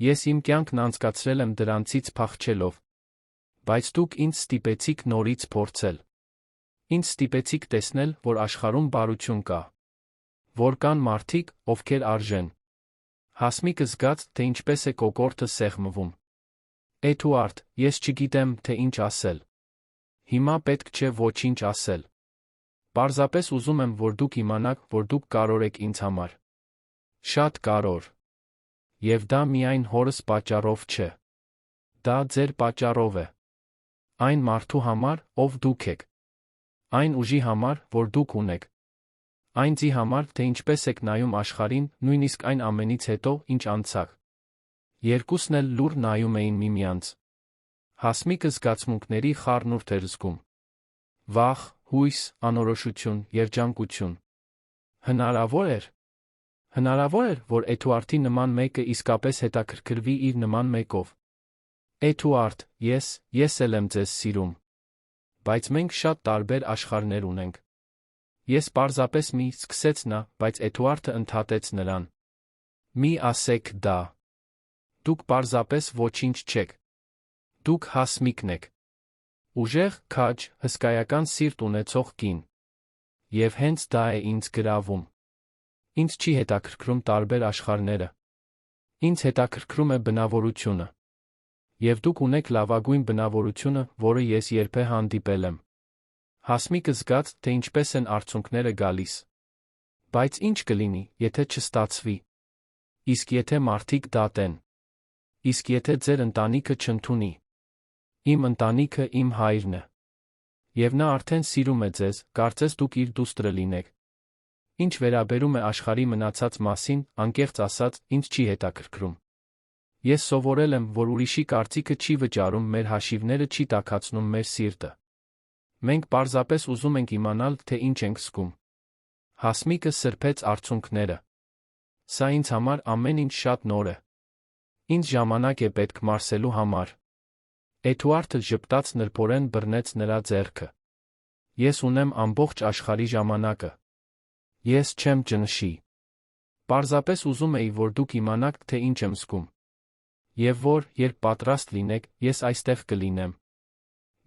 Ես իմ կյանքն անցկացրել եմ դրանցից փախչելով։ Բայց դուք ինձ ստիպեցիք նորից փորձել։ Ինձ ստիպեցիք տեսնել, որ աշխարհում բարություն կա։ Որ կան մարդիկ, ովքեր արժեն։ Հասմիկը զգաց, թե ինչպես է կոկորդը սեղմվում։ Էդուարդ, ես չգիտեմ, թե ինչ ասել։ Հիմա պետք չէ ոչինչ ասել։ Պարզապես ուզում եմ, որ դուք իմանաք, որ դուք կարևոր եք ինձ համար։ Շատ կարևոր։ Եվ դա միայն հորս պատճառով չէ։ Դա ձեր պատճառով է։ Այն մարդու համար, ով դուք եք։ Այն ուժի համար, որ դուք ունեք։ Այն ձի համար, թե ինչպես եք նայում աշխարհին, նույնիսկ այն ամենից հետո, ինչ անցաք։ Երկուսն էլ լուռ նայում էին միմյանց։ Հասմիկը զգացմունքների խառնուրդ էր զգում։ Վախ, հույս, անորոշություն, երջանկություն։ Հնարավոր էր։ Հնարավոր էր, որ Էդուարդի նման մեկը իսկապես հետաքրքրվի իր նման մեկով։ Էդուարդ, ես էլ եմ ձեզ սիրում։ Բայց մենք շատ տարբեր աշխարհներ ունենք։ Ես պարզապես սկսեց նա, բայց Էդուարդը ընդհատեց նրան։ Մի ասեք դա։ Դուք պարզապես ոչինչ չեք։ Դուք Հասմիկն եք։ Ուժեղ, քաջ, հսկայական սիրտ ունեցող կին։ Եվ հենց դա է ինձ գրավում։ Ինձ չի հետաքրքրում տարբեր աշխարհները։ Ինձ հետաքրքրում է բնավորությունը։ Եվ դուք ունեք լավագույն բնավորությունը, որը ես երբեք հանդիպել եմ։ Հասմիկը զգաց, թե ինչպես են արցունքները գալիս։ Բայց ինչ կլինի, եթե չստացվի։ Իսկ եթե մարդիկ դատեն։ Իսկ եթե ձեր ընտանիքը չընդունի։ Իմ ընտանիքը իմ հայրն է։ Եվ նա արդեն սիրում է ձեզ, կարծես դուք իր դուստրը լինեք։ Ինչ վերաբերում է աշխարհի մնացած մասին, անկեղծ ասած, ինձ չի հետաքրքրում։ Ես սովորել եմ, որ ուրիշի կարծիքը չի վճարում մեր հաշիվները, չի տաքացնում մեր սիրտը։ Մենք պարզապես ուզում ենք իմանալ, թե ինչ ենք զգում։ Հասմիկը սրբեց արցունքները։ Սա ինձ համար ամեն ինչ շատ նոր է։ Ինձ ժամանակ է պետք մարսելու համար։ Էդուարդը ժպտաց նրբորեն բռնեց նրա ձեռքը։ Ես ունեմ ամբողջ աշխարհի ժամանակը։ Ես չեմ ճնշի։ Պարզապես ուզում էի, որ դուք իմանաք, թե ինչ եմ զգում։ Եվ որ, երբ պատրաստ լինեք, ես այստեղ կլինեմ։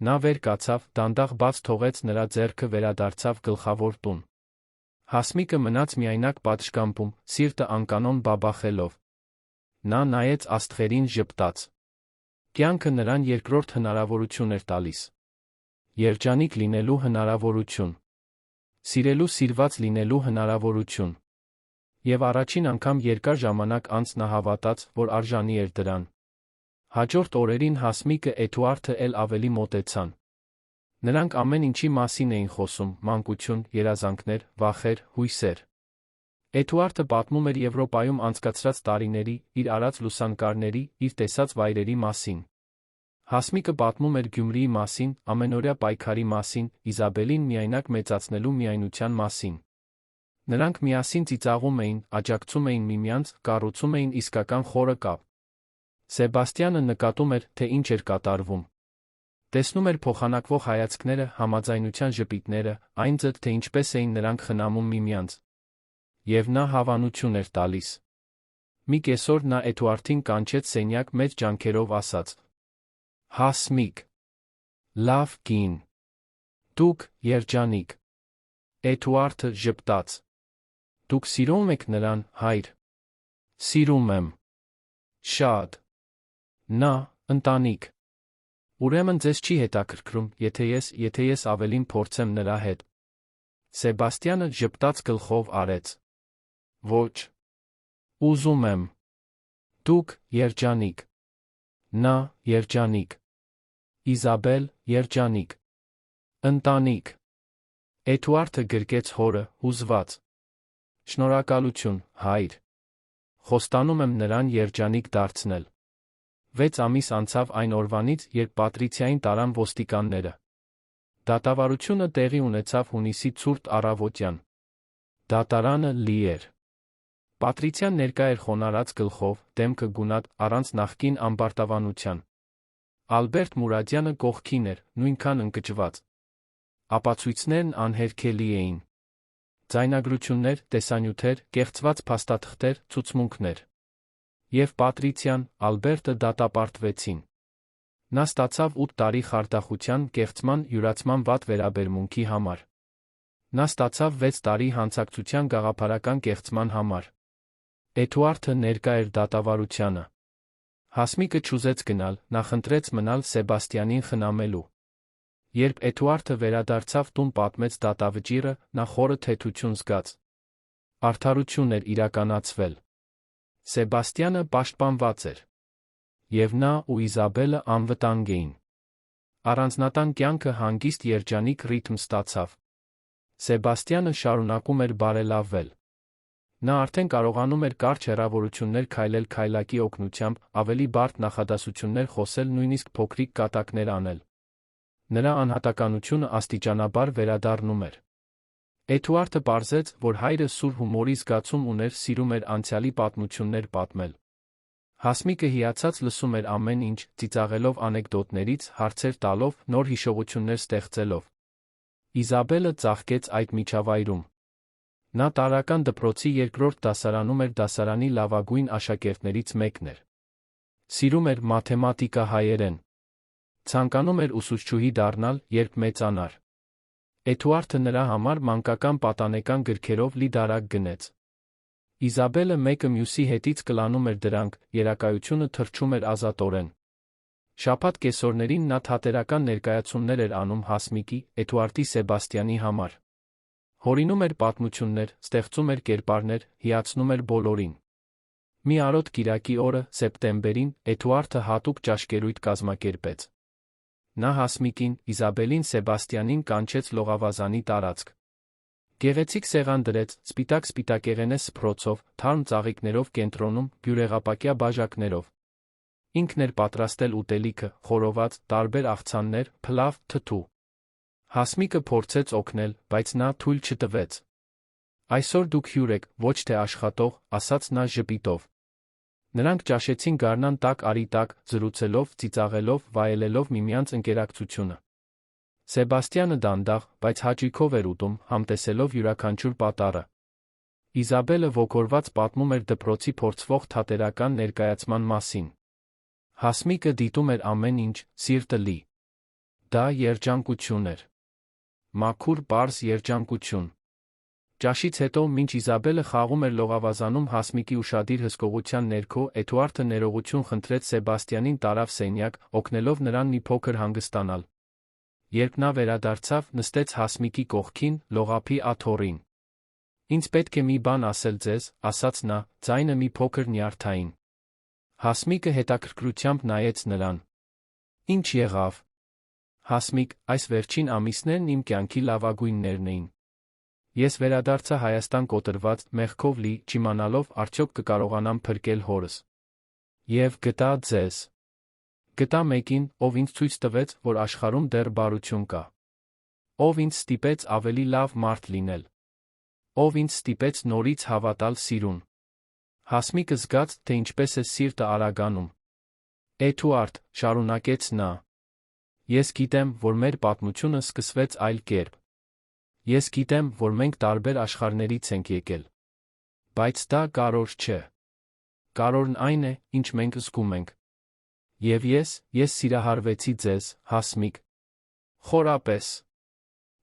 Նա վեր կացավ, դանդաղ բաց թողեց նրա ձեռքը, վերադարձավ գլխավոր տուն։ Հասմիկը մնաց միայնակ պատշգամբում, սիրտը անկանոն բաբախելով։ Նա նայեց աստղերին, ժպտաց։ Կյանքը նրան երկրորդ հնարավորություն էր տալիս։ Երջանիկ լինելու հնարավորություն։ Սիրելու, սիրված լինելու հնարավորություն։ Եվ առաջին անգամ երկար ժամանակ անց նա հավատաց, որ արժանի էր դրան։ Հաջորդ օրերին Հասմիկը Էդուարդը էլ ավելի մոտեցան։ Նրանք ամեն ինչի մասին էին խոսում՝ մանկություն, երազանքներ, վախեր, հույսեր։ Էդուարդը պատմում էր Եվրոպայում անցկացրած տարիների, իր արած լուսանկարների, իր տեսած վայրերի մասին։ Հասմիկը պատմում էր Գյումրիի մասին, ամենօրյա պայքարի մասին, Իզաբելին միայնակ մեծացնելու միայնության մասին։ Նրանք միասին ծիծաղում էին, աջակցում էին միմյանց, կառուցում էին իսկական խորը կապ։ Սեբաստյանը նկատում էր, թե ինչ էր կատարվում։ Տեսնում էր փոխանակվող հայացքները, համաձայնության ժպիտները, այն ձեթ, թե ինչպես էին նրանք խնամում միմյանց։ Եվ նա հավանություն էր տալիս։ Մի կեսօր նա Էդուարդին կանչեց սենյակ, մեծ ջանքերով ասաց. Հասմիկ, լավ կին, դուք երջանիկ։ Էդուարդը ժպտաց. Դուք սիրում եք նրան, հայր։ Սիրում եմ։ Շատ։ Նա, ընտանիք։ Ուրեմն ձեզ չի հետաքրքրում, եթե ես ավելին փորձեմ նրա հետ։ Սեբաստյանը ժպտաց գլխով արեց. Ոչ։ Ուզում եմ։ Դուք երջանիկ։ Նա երջանիկ։ Իզաբել երջանիկ։ Ընտանիք։ Էդուարդը գրկեց հորը, հուզված։ Շնորհակալություն, հայր։ Խոստանում եմ նրան երջանիկ դարձնել։ 6 ամիս անցավ այն օրվանից, երբ Պատրիցիային տարան ոստիկանները։ Դատավարությունը տեղի ունեցավ հունիսի ցուրտ առավոտյան։ Դատարանը լի էր։ Պատրիցիան ներկա էր խոնարհած գլխով, դեմքը գունատ, առանց նախկին ամբարտավանության։ Ալբերտ Մուրադյանը կողքին էր, նույնքան ընկճված։ Ապացույցներն անհերքելի էին։ Ձայնագրություններ, տեսանյութեր, կեղծված փաստաթղթեր, ցուցմունքներ։ Եվ Պատրիցիան, Ալբերտը դատապարտվեցին։ Նա ստացավ 8 տարի խարդախության, կեղծման, յուրացման վատ վերաբերմունքի համար։ Նա ստացավ 6 տարի հանցակցության գաղափարական կեղծման համար։ Էդուարդը ներկա էր դատավարությանը։ Հասմիկը չուզեց գնալ, նա խնդրեց մնալ Սեբաստյանին խնամելու։ Երբ Էդուարդը վերադարձավ տուն, պատմեց դատավճիռը, նա խորը թեթություն զգաց։ Արդարություն էր իրականացվել։ Սեբաստյանը պաշտպանված էր։ Եվ նա ու Իզաբելը անվտանգ էին։ Առանձնատան կյանքը հանգիստ երջանիկ ռիթմ ստացավ։ Սեբաստյանը շարունակում էր բարելավել։ Նա արդեն կարողանում էր կարճ հեռավորություններ քայլել քայլակի օգնությամբ, ավելի բարդ նախադասություններ խոսել, նույնիսկ փոքրիկ կատակներ անել։ Նրա անհատականությունը աստիճանաբար վերադառնում էր։ Էդուարդը պարզեց, որ հայրը սուր հումորի զգացում ուներ, սիրում էր անցյալի պատմություններ պատմել։ Հասմիկը հիացած լսում էր ամեն ինչ, ծիծաղելով անեկդոտներից, հարցեր տալով, նոր հիշողություններ ստեղծելով։ Իզաբելը ծաղկեց այդ միջավայրում։ Նա տարրական դպրոցի 2-րդ դասարանում էր, դասարանի լավագույն աշակերտներից մեկն էր։ Սիրում էր մաթեմատիկա, հայերեն։ Ցանկանում էր ուսուցչուհի դառնալ, երբ մեծանար։ Էդուարդը նրա համար մանկական պատանեկան գրքերով լի դարակ գնեց։ Իզաբելը մեկը մյուսի հետից կլանում էր դրանք, երակայությունը թրջում էր ազատորեն։ Շաբաթ կեսօրներին նա թատերական ներկայացումներ էր անում Հասմիկի, Էդուարդի, Սեբաստյանի համար։ Հորինում էր պատմություններ, ստեղծում էր կերպարներ, հիացնում էր բոլորին։ Մի արոտ կիրակի օրը, սեպտեմբերին, Էդուարդը հատուկ ճաշկերույթ կազմակերպեց։ Նա Հասմիկին, Իզաբելին, Սեբաստյանին կանչեց լողավազանի տարածք։ Գեղեցիկ սեղան դրեց, սպիտակ սպիտակեղենե սփռոցով, թարմ ծաղիկներով կենտրոնում, բյուրեղապակյա բաժակներով։ Ինքն էր պատրաստել ուտելիքը, խորոված, տարբեր աղցաններ, փլավ, թթու։ Հասմիկը փորձեց օգնել, բայց նա թույլ չտվեց։ Այսօր դուք հյուր եք, ոչ թե աշխատող, ասաց նա ժպիտով։ Նրանք ճաշեցին գարնան տակ արի տակ, զրուցելով, ծիծաղելով, վայելելով միմյանց ընկերակցությունը։ Սեբաստյանը դանդաղ, բայց հաճույքով էր ուտում, համտեսելով յուրաքանչյուր պատառը։ Իզաբելը ոգորված պատմում էր դպրոցի փորձվող թատերական ներկայացման մասին։ Հասմիկը դիտում էր ամեն ինչ, սիրտը լի։ Դա երջանկություն էր։ Մաքուր, պարզ երջանկություն։ Ճաշից հետո, մինչ Իզաբելը խաղում էր լողավազանում Հասմիկի ուշադիր հսկողության ներքո, Էդուարդը ներողություն խնդրեց Սեբաստյանին տարավ սենյակ, օգնելով նրան մի փոքր հանգստանալ։ Երբ նա վերադարձավ, նստեց Հասմիկի կողքին, լողափի աթոռին։ «Ինձ պետք է մի բան ասել ձեզ», ասաց նա, ձայնը մի փոքր նյարդային։ Հասմիկը հետաքրքրությամբ նայեց նրան։ «Ինչ եղավ»։ Հասմիկ, այս վերջին ամիսներն իմ կյանքի լավագույններն էին։ Ես վերադարձա Հայաստան կոտրված, մեղքով լի, չիմանալով արդյոք կկարողանամ փրկել հորս։ Եվ գտա ձեզ։ Գտա մեկին, ով ինձ ցույց տվեց, որ աշխարհում դեռ բարություն կա։ Ով ինձ ստիպեց ավելի լավ մարդ լինել։ Ով ինձ ստիպեց նորից հավատալ սիրուն։ Հասմիկը զգաց, թե ինչպես է սիրտը արագանում։ Էդուարդ, շարունակեց նա։ Ես գիտեմ, որ մեր պատմությունը սկսվեց այլ կերպ։ Ես գիտեմ, որ մենք տարբեր աշխարհներից ենք եկել։ Բայց դա կարևոր չէ։ Կարևորն այն է, ինչ մենք զգում ենք։ Եվ ես սիրահարվեցի ձեզ, Հասմիկ։ Խորապես։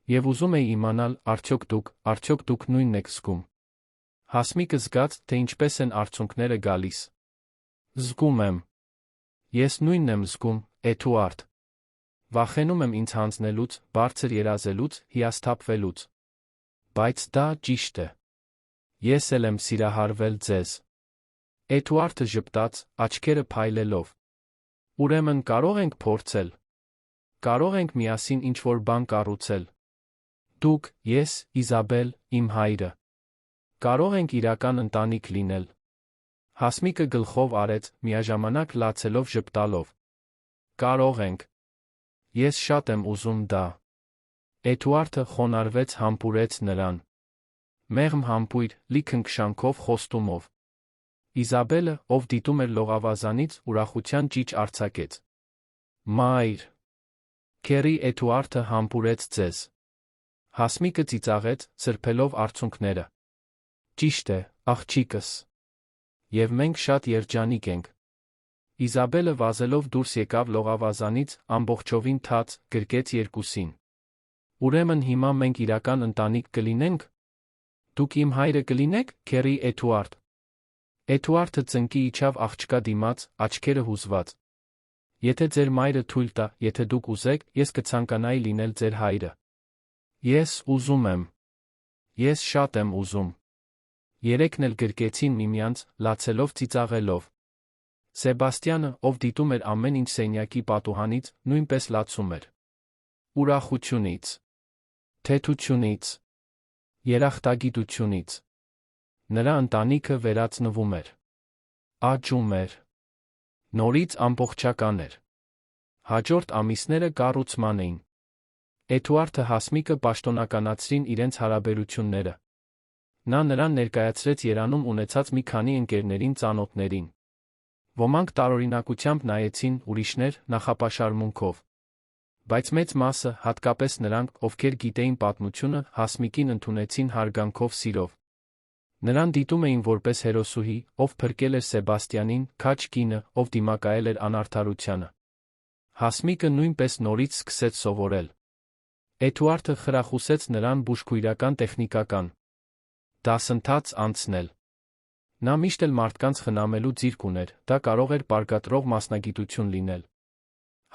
Եվ ուզում էի իմանալ, արդյոք դուք նույնն եք զգում։ Հասմիկը զգաց, թե ինչպես են արցունքները գալիս։ Զգում եմ։ Ես նույնն եմ զգում, Էդուարդ։ Վախենում եմ ինձ հանձնելուց, բարձր երազելուց, հիասթափվելուց։ Բայց դա ճիշտ է։ Ես էլ եմ սիրահարվել ձեզ։ Էդուարդը ժպտաց, աչքերը փայլելով։ Ուրեմն կարող ենք փորձել։ Կարող ենք միասին ինչ-որ բան կառուցել։ Դուք, ես, Իզաբել, իմ հայրը։ Կարող ենք իրական ընտանիք լինել։ Հասմիկը գլխով արեց, միաժամանակ լացելով ժպտալով։ Կարող ենք։ Ես շատ եմ ուզում դա։ Էդուարդը խոնարհվեց, համբուրեց նրան։ Մեղմ համբույր, լի քնքշանքով խոստումով։ Իզաբելը, ով դիտում էր լողավազանից, ուրախության ճիչ արձակեց։ Մայր։ Քերի Էդուարդը համբուրեց ձեզ։ Հասմիկը ծիծաղեց, սրբելով արցունքները։ Ճիշտ է, աղջիկս։ Եվ մենք շատ երջանիկ ենք։ Իզաբելը վազելով դուրս եկավ լողավազանից, ամբողջովին թաց, գրկեց երկուսին։ Ուրեմն հիմա մենք իրական ընտանիք կլինենք։ Դուք իմ հայրը կլինեք, քերի Էդուարդ։ Էդուարդը ծնկի իջավ աղջկա դիմաց, աչքերը հուզված։ Եթե ձեր մայրը թույլ տա, եթե դուք ուզեք, ես կցանկանայի լինել ձեր հայրը։ Ես ուզում եմ։ Ես շատ եմ ուզում։ Երեքն էլ գրկեցին միմյանց, լացելով ծիծաղելով։ Սեբաստյանը, ով դիտում էր ամեն ինչ սենյակի պատուհանից, նույնպես լացում էր։ Ուրախությունից, թեթությունից, երախտագիտությունից։ Նրա ընտանիքը վերածնվում էր։ Աճում էր։ Նորից ամբողջական էր։ Հաջորդ ամիսները կառուցման էին։ Էդուարդը Հասմիկը պաշտոնականացրին իրենց հարաբերությունները։ Նա նրան ներկայացրեց Երանում ունեցած մի քանի ընկերներին, ծանոթներին։ Ոմանք տարօրինակությամբ նայեցին, ուրիշներ՝ նախապաշարմունքով։ Բայց մեծ մասը, հատկապես նրանք, ովքեր գիտեին պատմությունը, Հասմիկին ընդունեցին հարգանքով, սիրով։ Նրան դիտում էին որպես հերոսուհի, ով փրկել էր Սեբաստյանին, քաջ կինը, ով դիմակայել էր անարդարությանը։ Հասմիկը նույնպես նորից սկսեց սովորել։ Էդուարդը խրախուսեց նրան բուժքույրական տեխնիկական դասընթաց անցնել։ Նա միշտ էլ մարդկանց խնամելու ձիրք ուներ, դա կարող էր պարկատրող մասնագիտություն լինել։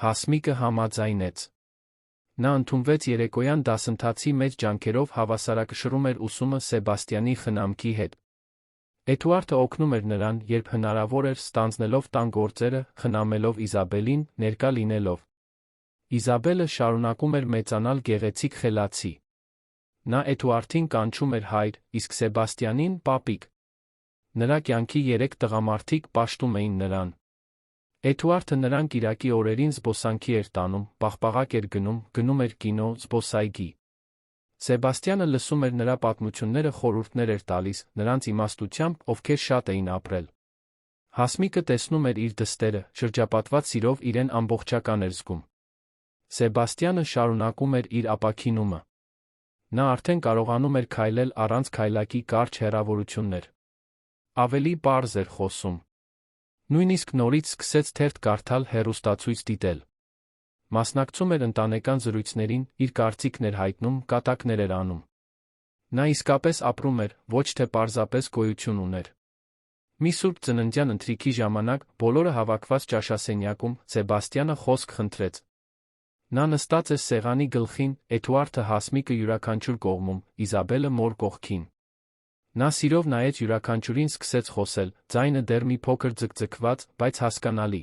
Հասմիկը համաձայնեց։ Նա ընդունվեց երեկոյան դասընթացի մեջ, ջանքերով հավասարակշռում էր ուսումը Սեբաստյանի խնամքի հետ։ Էդուարդը օգնում էր նրան, երբ հնարավոր էր, ստանձնելով տան գործերը, խնամելով Իզաբելին, ներկա լինելով։ Իզաբելը շարունակում էր մեծանալ գեղեցիկ խելացի։ Նա Էդուարդին կանչում էր հայր, իսկ Սեբաստյանին՝ պապիկ։ Նրա կյանքի 3 տղամարդիկ պաշտում էին նրան։ Էդուարդը նրան կիրակի օրերին զբոսանքի էր տանում, պաղպաղակ էր գնում էր կինո, զբոսայգի։ Սեբաստյանը լսում էր նրա պատմությունները, խորհուրդներ էր տալիս, նրանց իմաստությամբ, ովքեր շատ էին ապրել։ Հասմիկը տեսնում էր իր դստերը, շրջապատված սիրով իրեն ամբողջական էր զգում։ Սեբաստյանը շարունակում էր իր ապաքինումը։ Նա արդեն կարողանում էր քայլել առանց քայլակի կարճ հեռավորություններ։ Ավելի պարզ էր խոսում։ Նույնիսկ նորից սկսեց թերթ կարդալ, հեռուստացույց դիտել։ Մասնակցում էր ընտանեկան զրույցներին, իր կարծիքն էր հայտնում, կատակներ էր անում։ Նա իսկապես ապրում էր, ոչ թե պարզապես գոյություն ուներ։ Մի սուրբ ծննդյան ընթրիքի ժամանակ, բոլորը հավաքված ճաշասենյակում, Սեբաստյանը խոսք խնդրեց։ Նա նստած էր սեղանի գլխին, Էդուարդը Հասմիկը յուրաքանչյուր կողմում, Իզաբելը մոր կողքին։ Նա սիրով նայեց յուրաքանչյուրին, սկսեց խոսել, ձայնը դեռ մի փոքր ձգձգված, բայց հասկանալի։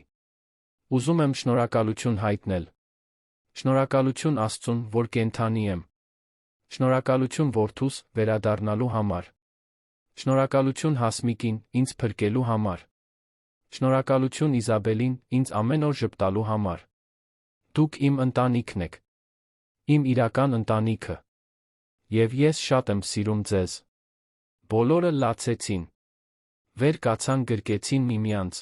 Ուզում եմ շնորհակալություն հայտնել։ Շնորհակալություն Աստծուն, որ կենդանի եմ։ Շնորհակալություն որդուս, վերադառնալու համար։ Շնորհակալություն Հասմիկին, ինձ փրկելու համար։ Շնորհակալություն Իզաբելին, ինձ ամեն օր ժպտալու համար։ Դուք իմ ընտանիքն եք։ Իմ իրական ընտանիքը։ Եվ ես շատ եմ սիրում ձեզ։ Բոլորը լացեցին։ Վեր կացան, գրկեցին միմյանց։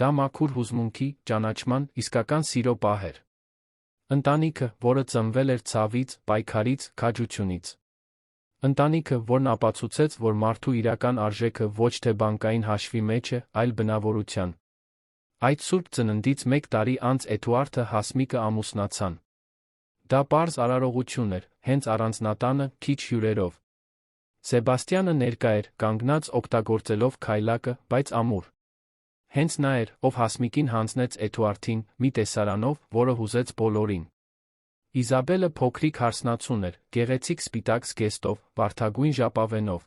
Դա մաքուր հուզմունքի, ճանաչման, իսկական սիրո պահ էր։ Ընտանիքը, որը ծնվել էր ցավից, պայքարից, քաջությունից։ Ընտանիքը, որն ապացուցեց, որ մարդու իրական արժեքը ոչ թե բանկային հաշվի մեջ է, այլ բնավորության։ Այդ սուրբ ծննդից 1 տարի անց Էդուարդը Հասմիկը ամուսնացան։ Դա պարզ արարողություն էր, հենց առանձնատանը, քիչ հյուրերով։ Սեբաստյանը ներկա էր, կանգնած, օգտագործելով քայլակը, բայց ամուր։ Հենց նա էր, ով Հասմիկին հանձնեց Էդուարդին, մի տեսարանով, որը հուզեց բոլորին։ Իզաբելը փոքրիկ հարսնացուն էր, գեղեցիկ սպիտակ զգեստով, վարդագույն ժապավենով։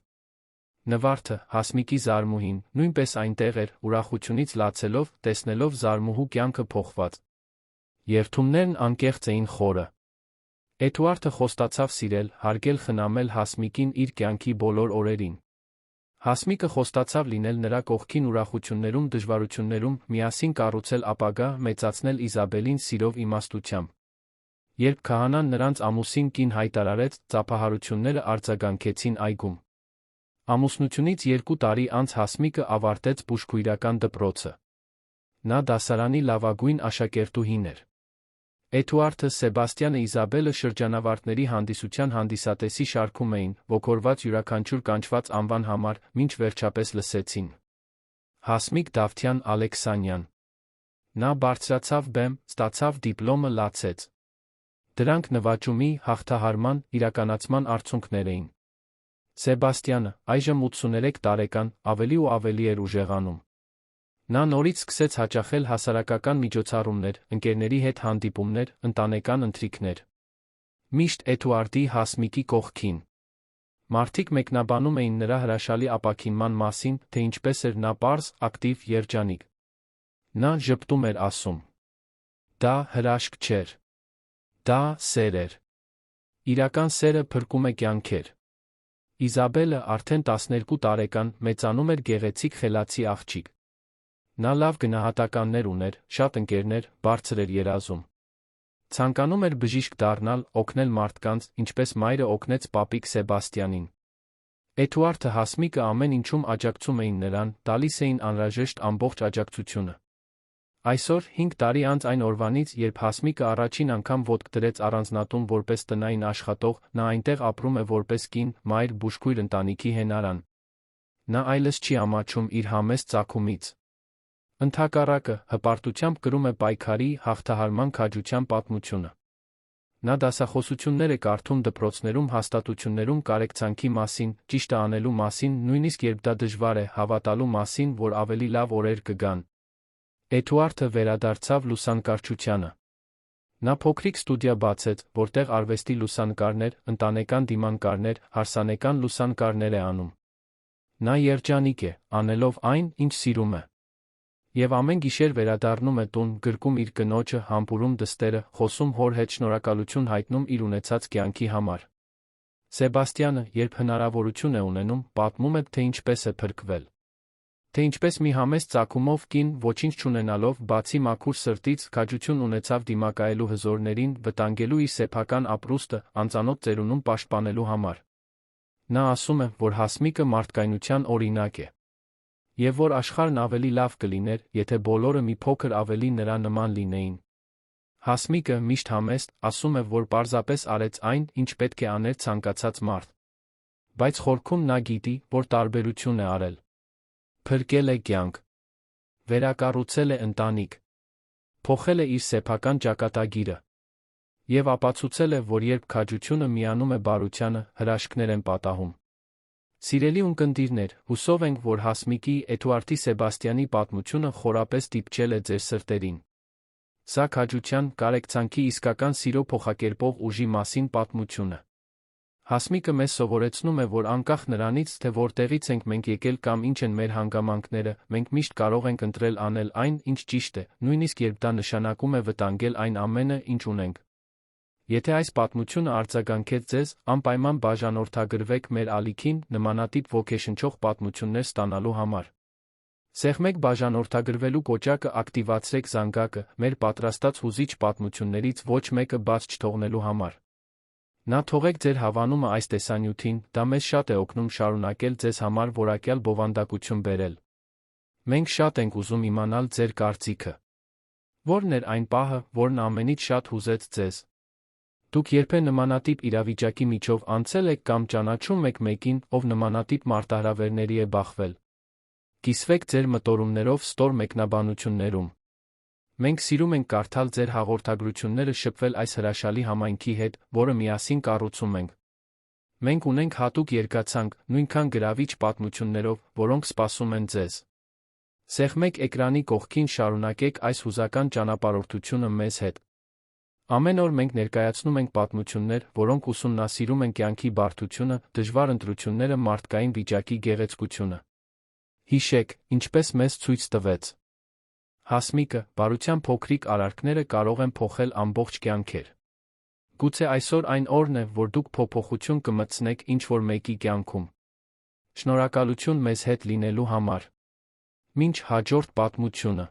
Նվարդը, Հասմիկի զարմուհին, նույնպես այնտեղ էր, ուրախությունից լացելով, տեսնելով զարմուհու կյանքը փոխված։ Երդումներն անկեղծ էին խորը։ Էդուարդը խոստացավ սիրել, հարգել, խնամել Հասմիկին իր կյանքի բոլոր օրերին։ Հասմիկը խոստացավ լինել նրա կողքին ուրախություններում, դժվարություններում, միասին կառուցել ապագա, մեծացնել Իզաբելին սիրով, իմաստությամբ։ Երբ քահանան նրանց ամուսին կին հայտարարեց, ծափահարությունները արձագանքեցին այգում։ Ամուսնությունից 2 տարի անց Հասմիկը ավարտեց բուժքույրական դպրոցը։ Նա դասարանի լավագույն աշակերտուհին էր։ Էդուարդը, Սեբաստյանը, Իզաբելը շրջանավարտների հանդիսության հանդիսատեսի շարքում էին, ոգորված յուրաքանչյուր կանչված անվան համար, մինչ վերջապես լսեցին. Հասմիկ Դավթյան Ալեքսանյան։ Նա բարձրացավ բեմ, ստացավ դիպլոմը, լացեց։ Դրանք նվաճումի, հաղթահարման, իրականացման արդյունքներ էին։ Սեբաստյանը, այժմ 83 տարեկան, ավելի ու ավելի էր ուժեղանում։ Նա նորից սկսեց հաճախել հասարակական միջոցառումներ, ընկերների հետ հանդիպումներ, ընտանեկան ընթրիքներ։ Միշտ Էդուարդի, Հասմիկի կողքին։ Մարդիկ մեկնաբանում էին նրա հրաշալի ապաքինման մասին, թե ինչպես էր նա պարզ, ակտիվ, երջանիկ։ Նա ժպտում էր ասում. Դա հրաշք չէր։ Դա սեր էր։ Իրական սերը փրկում է կյանքեր։ Իզաբելը, արդեն 12 տարեկան, մեծանում էր գեղեցիկ, խելացի աղջիկ։ Նա լավ գնահատականներ ուներ, շատ ընկերներ, բարձր էր երազում։ Ցանկանում էր բժիշկ դառնալ, օգնել մարդկանց, ինչպես մայրը օգնեց պապիկ Սեբաստյանին։ Էդուարդը, Հասմիկը ամեն ինչում աջակցում էին նրան, տալիս էին անհրաժեշտ ամբողջ աջակցությունը։ Այսօր, 5 տարի անց այն օրվանից, երբ Հասմիկը առաջին անգամ ոտք դրեց առանձնատուն որպես տնային աշխատող, նա այնտեղ ապրում է որպես կին, մայր, բուժքույր ընտանիքի հենարան։ Նա այլևս չի ամաչում իր համեստ ծագումից։ Ընդհակառակը, հպարտությամբ կրում է պայքարի, հաղթահարման, քաջության պատմությունը։ Նա դասախոսություններ է կարդում դպրոցներում, հաստատություններում կարեկցանքի մասին, ճիշտը անելու մասին, նույնիսկ երբ դա դժվար է, հավատալու մասին, որ ավելի լավ օրեր կգան։ Էդուարդը վերադարձավ լուսանկարչությանը։ Նա փոքրիկ ստուդիա բացեց, որտեղ արվեստի լուսանկարներ, ընտանեկան դիմանկարներ, հարսանեկան լուսանկարներ է անում։ Նա երջանիկ է, անելով այն, ինչ սիրում է։ Եվ ամեն գիշեր վերադառնում է տուն, գրկում իր կնոջը, համբուրում դստերը, խոսում հոր հետ, շնորհակալություն հայտնում իր ունեցած կյանքի համար։ Սեբաստյանը, երբ հնարավորություն է ունենում, պատմում է, թե ինչպես է փրկվել։ թե ինչպես մի համեստ ծագումով կին, ոչինչ չունենալով, բացի մաքուր սրտից, քաջություն ունեցավ դիմակայելու հզորներին, վտանգելու իր սեփական ապրուստը, անծանոթ ծերունում պաշտպանելու համար։ Նա ասում է, որ Հասմիկը մարդկայնության օրինակ է, եւ որ աշխարհն ավելի լավ կլիներ, եթե բոլորը մի փոքր ավելի նրա նման լինեին։ Հասմիկը, միշտ համեստ, ասում է, որ պարզապես արեց այն, ինչ պետք է աներ ցանկացած մարդ։ Բայց խորքում նա գիտի, որ տարբերություն է արել։ Փրկել է կյանք, վերակառուցել է ընտանիք, փոխել է իր սեփական ճակատագիրը եւ ապացուցել է, որ երբ քաջությունը միանում է բարությանը, հրաշքներ են պատահում։ Սիրելի ունկնդիրներ, հուսով ենք, որ Հասմիկի Էդուարդի Սեբաստյանի պատմությունը խորապես դիպչել է ձեր սրտերին։ Սա քաջության, կարեկցանքի իսկական սիրո փոխակերպող ուժի մասին պատմություն է։ Հասմիկը մեզ սովորեցնում է, որ անկախ նրանից, թե որտեղից ենք մենք եկել կամ ինչ են մեր հանգամանքները, մենք միշտ կարող ենք ընտրել անել այն, ինչ ճիշտ է, նույնիսկ երբ դա նշանակում է վտանգել այն ամենը, ինչ ունենք։ Եթե այս պատմությունը արձագանքեց ձեզ, անպայման բաժանորդագրվեք մեր ալիքին նմանատիպ ոգեշնչող պատմություններ ստանալու համար։ Սեղմեք բաժանորդագրվելու կոճակը, ակտիվացրեք զանգակը, մեր պատրաստած հուզիչ պատմություններից ոչ մեկը բաց չթողնելու համար։ Նա թողեք ձեր հավանումը այս տեսանյութին, դա մեզ շատ է օգնում շարունակել ձեզ համար որակյալ բովանդակություն բերել։ Մենք շատ ենք ուզում իմանալ ձեր կարծիքը։ Ո՞րն էր այն պահը, որն ամենից շատ հուզեց ձեզ։ Դուք երբե նմանատիպ իրավիճակի միջով անցել եք կամ ճանաչում եք մեկին, ով նմանատիպ մարտահրավերների է բախվել։ Կիսվեք ձեր մտորումներով ստոր մեկնաբանություններում։ Մենք սիրում ենք կարդալ ձեր հաղորդագրությունները, շփվել այս հրաշալի համայնքի հետ, որը միասին կառուցում ենք։ Մենք ունենք հատուկ երկացանք, նույնքան գրավիչ պատմություններով, որոնք սպասում են ձեզ։ Սեղմեք էկրանի կողքին, շարունակեք այս հուզական ճանապարհորդությունը մեզ հետ։ Ամեն օր մենք ներկայացնում ենք պատմություններ, որոնք ուսումնասիրում են կյանքի բարդությունը, դժվար ընտրությունները, մարդկային վիճակի գեղեցկությունը։ Հիշեք, ինչպես մեզ ցույց տվեց Հասմիկը, բարության փոքրիկ արարքները կարող են փոխել ամբողջ կյանքեր։ Գուցե այսօր այն օրն է, որ դուք փոփոխություն կմտցնեք ինչ-որ մեկի կյանքում։ Շնորհակալություն մեզ հետ լինելու համար։ Մինչ հաջորդ պատմությունը։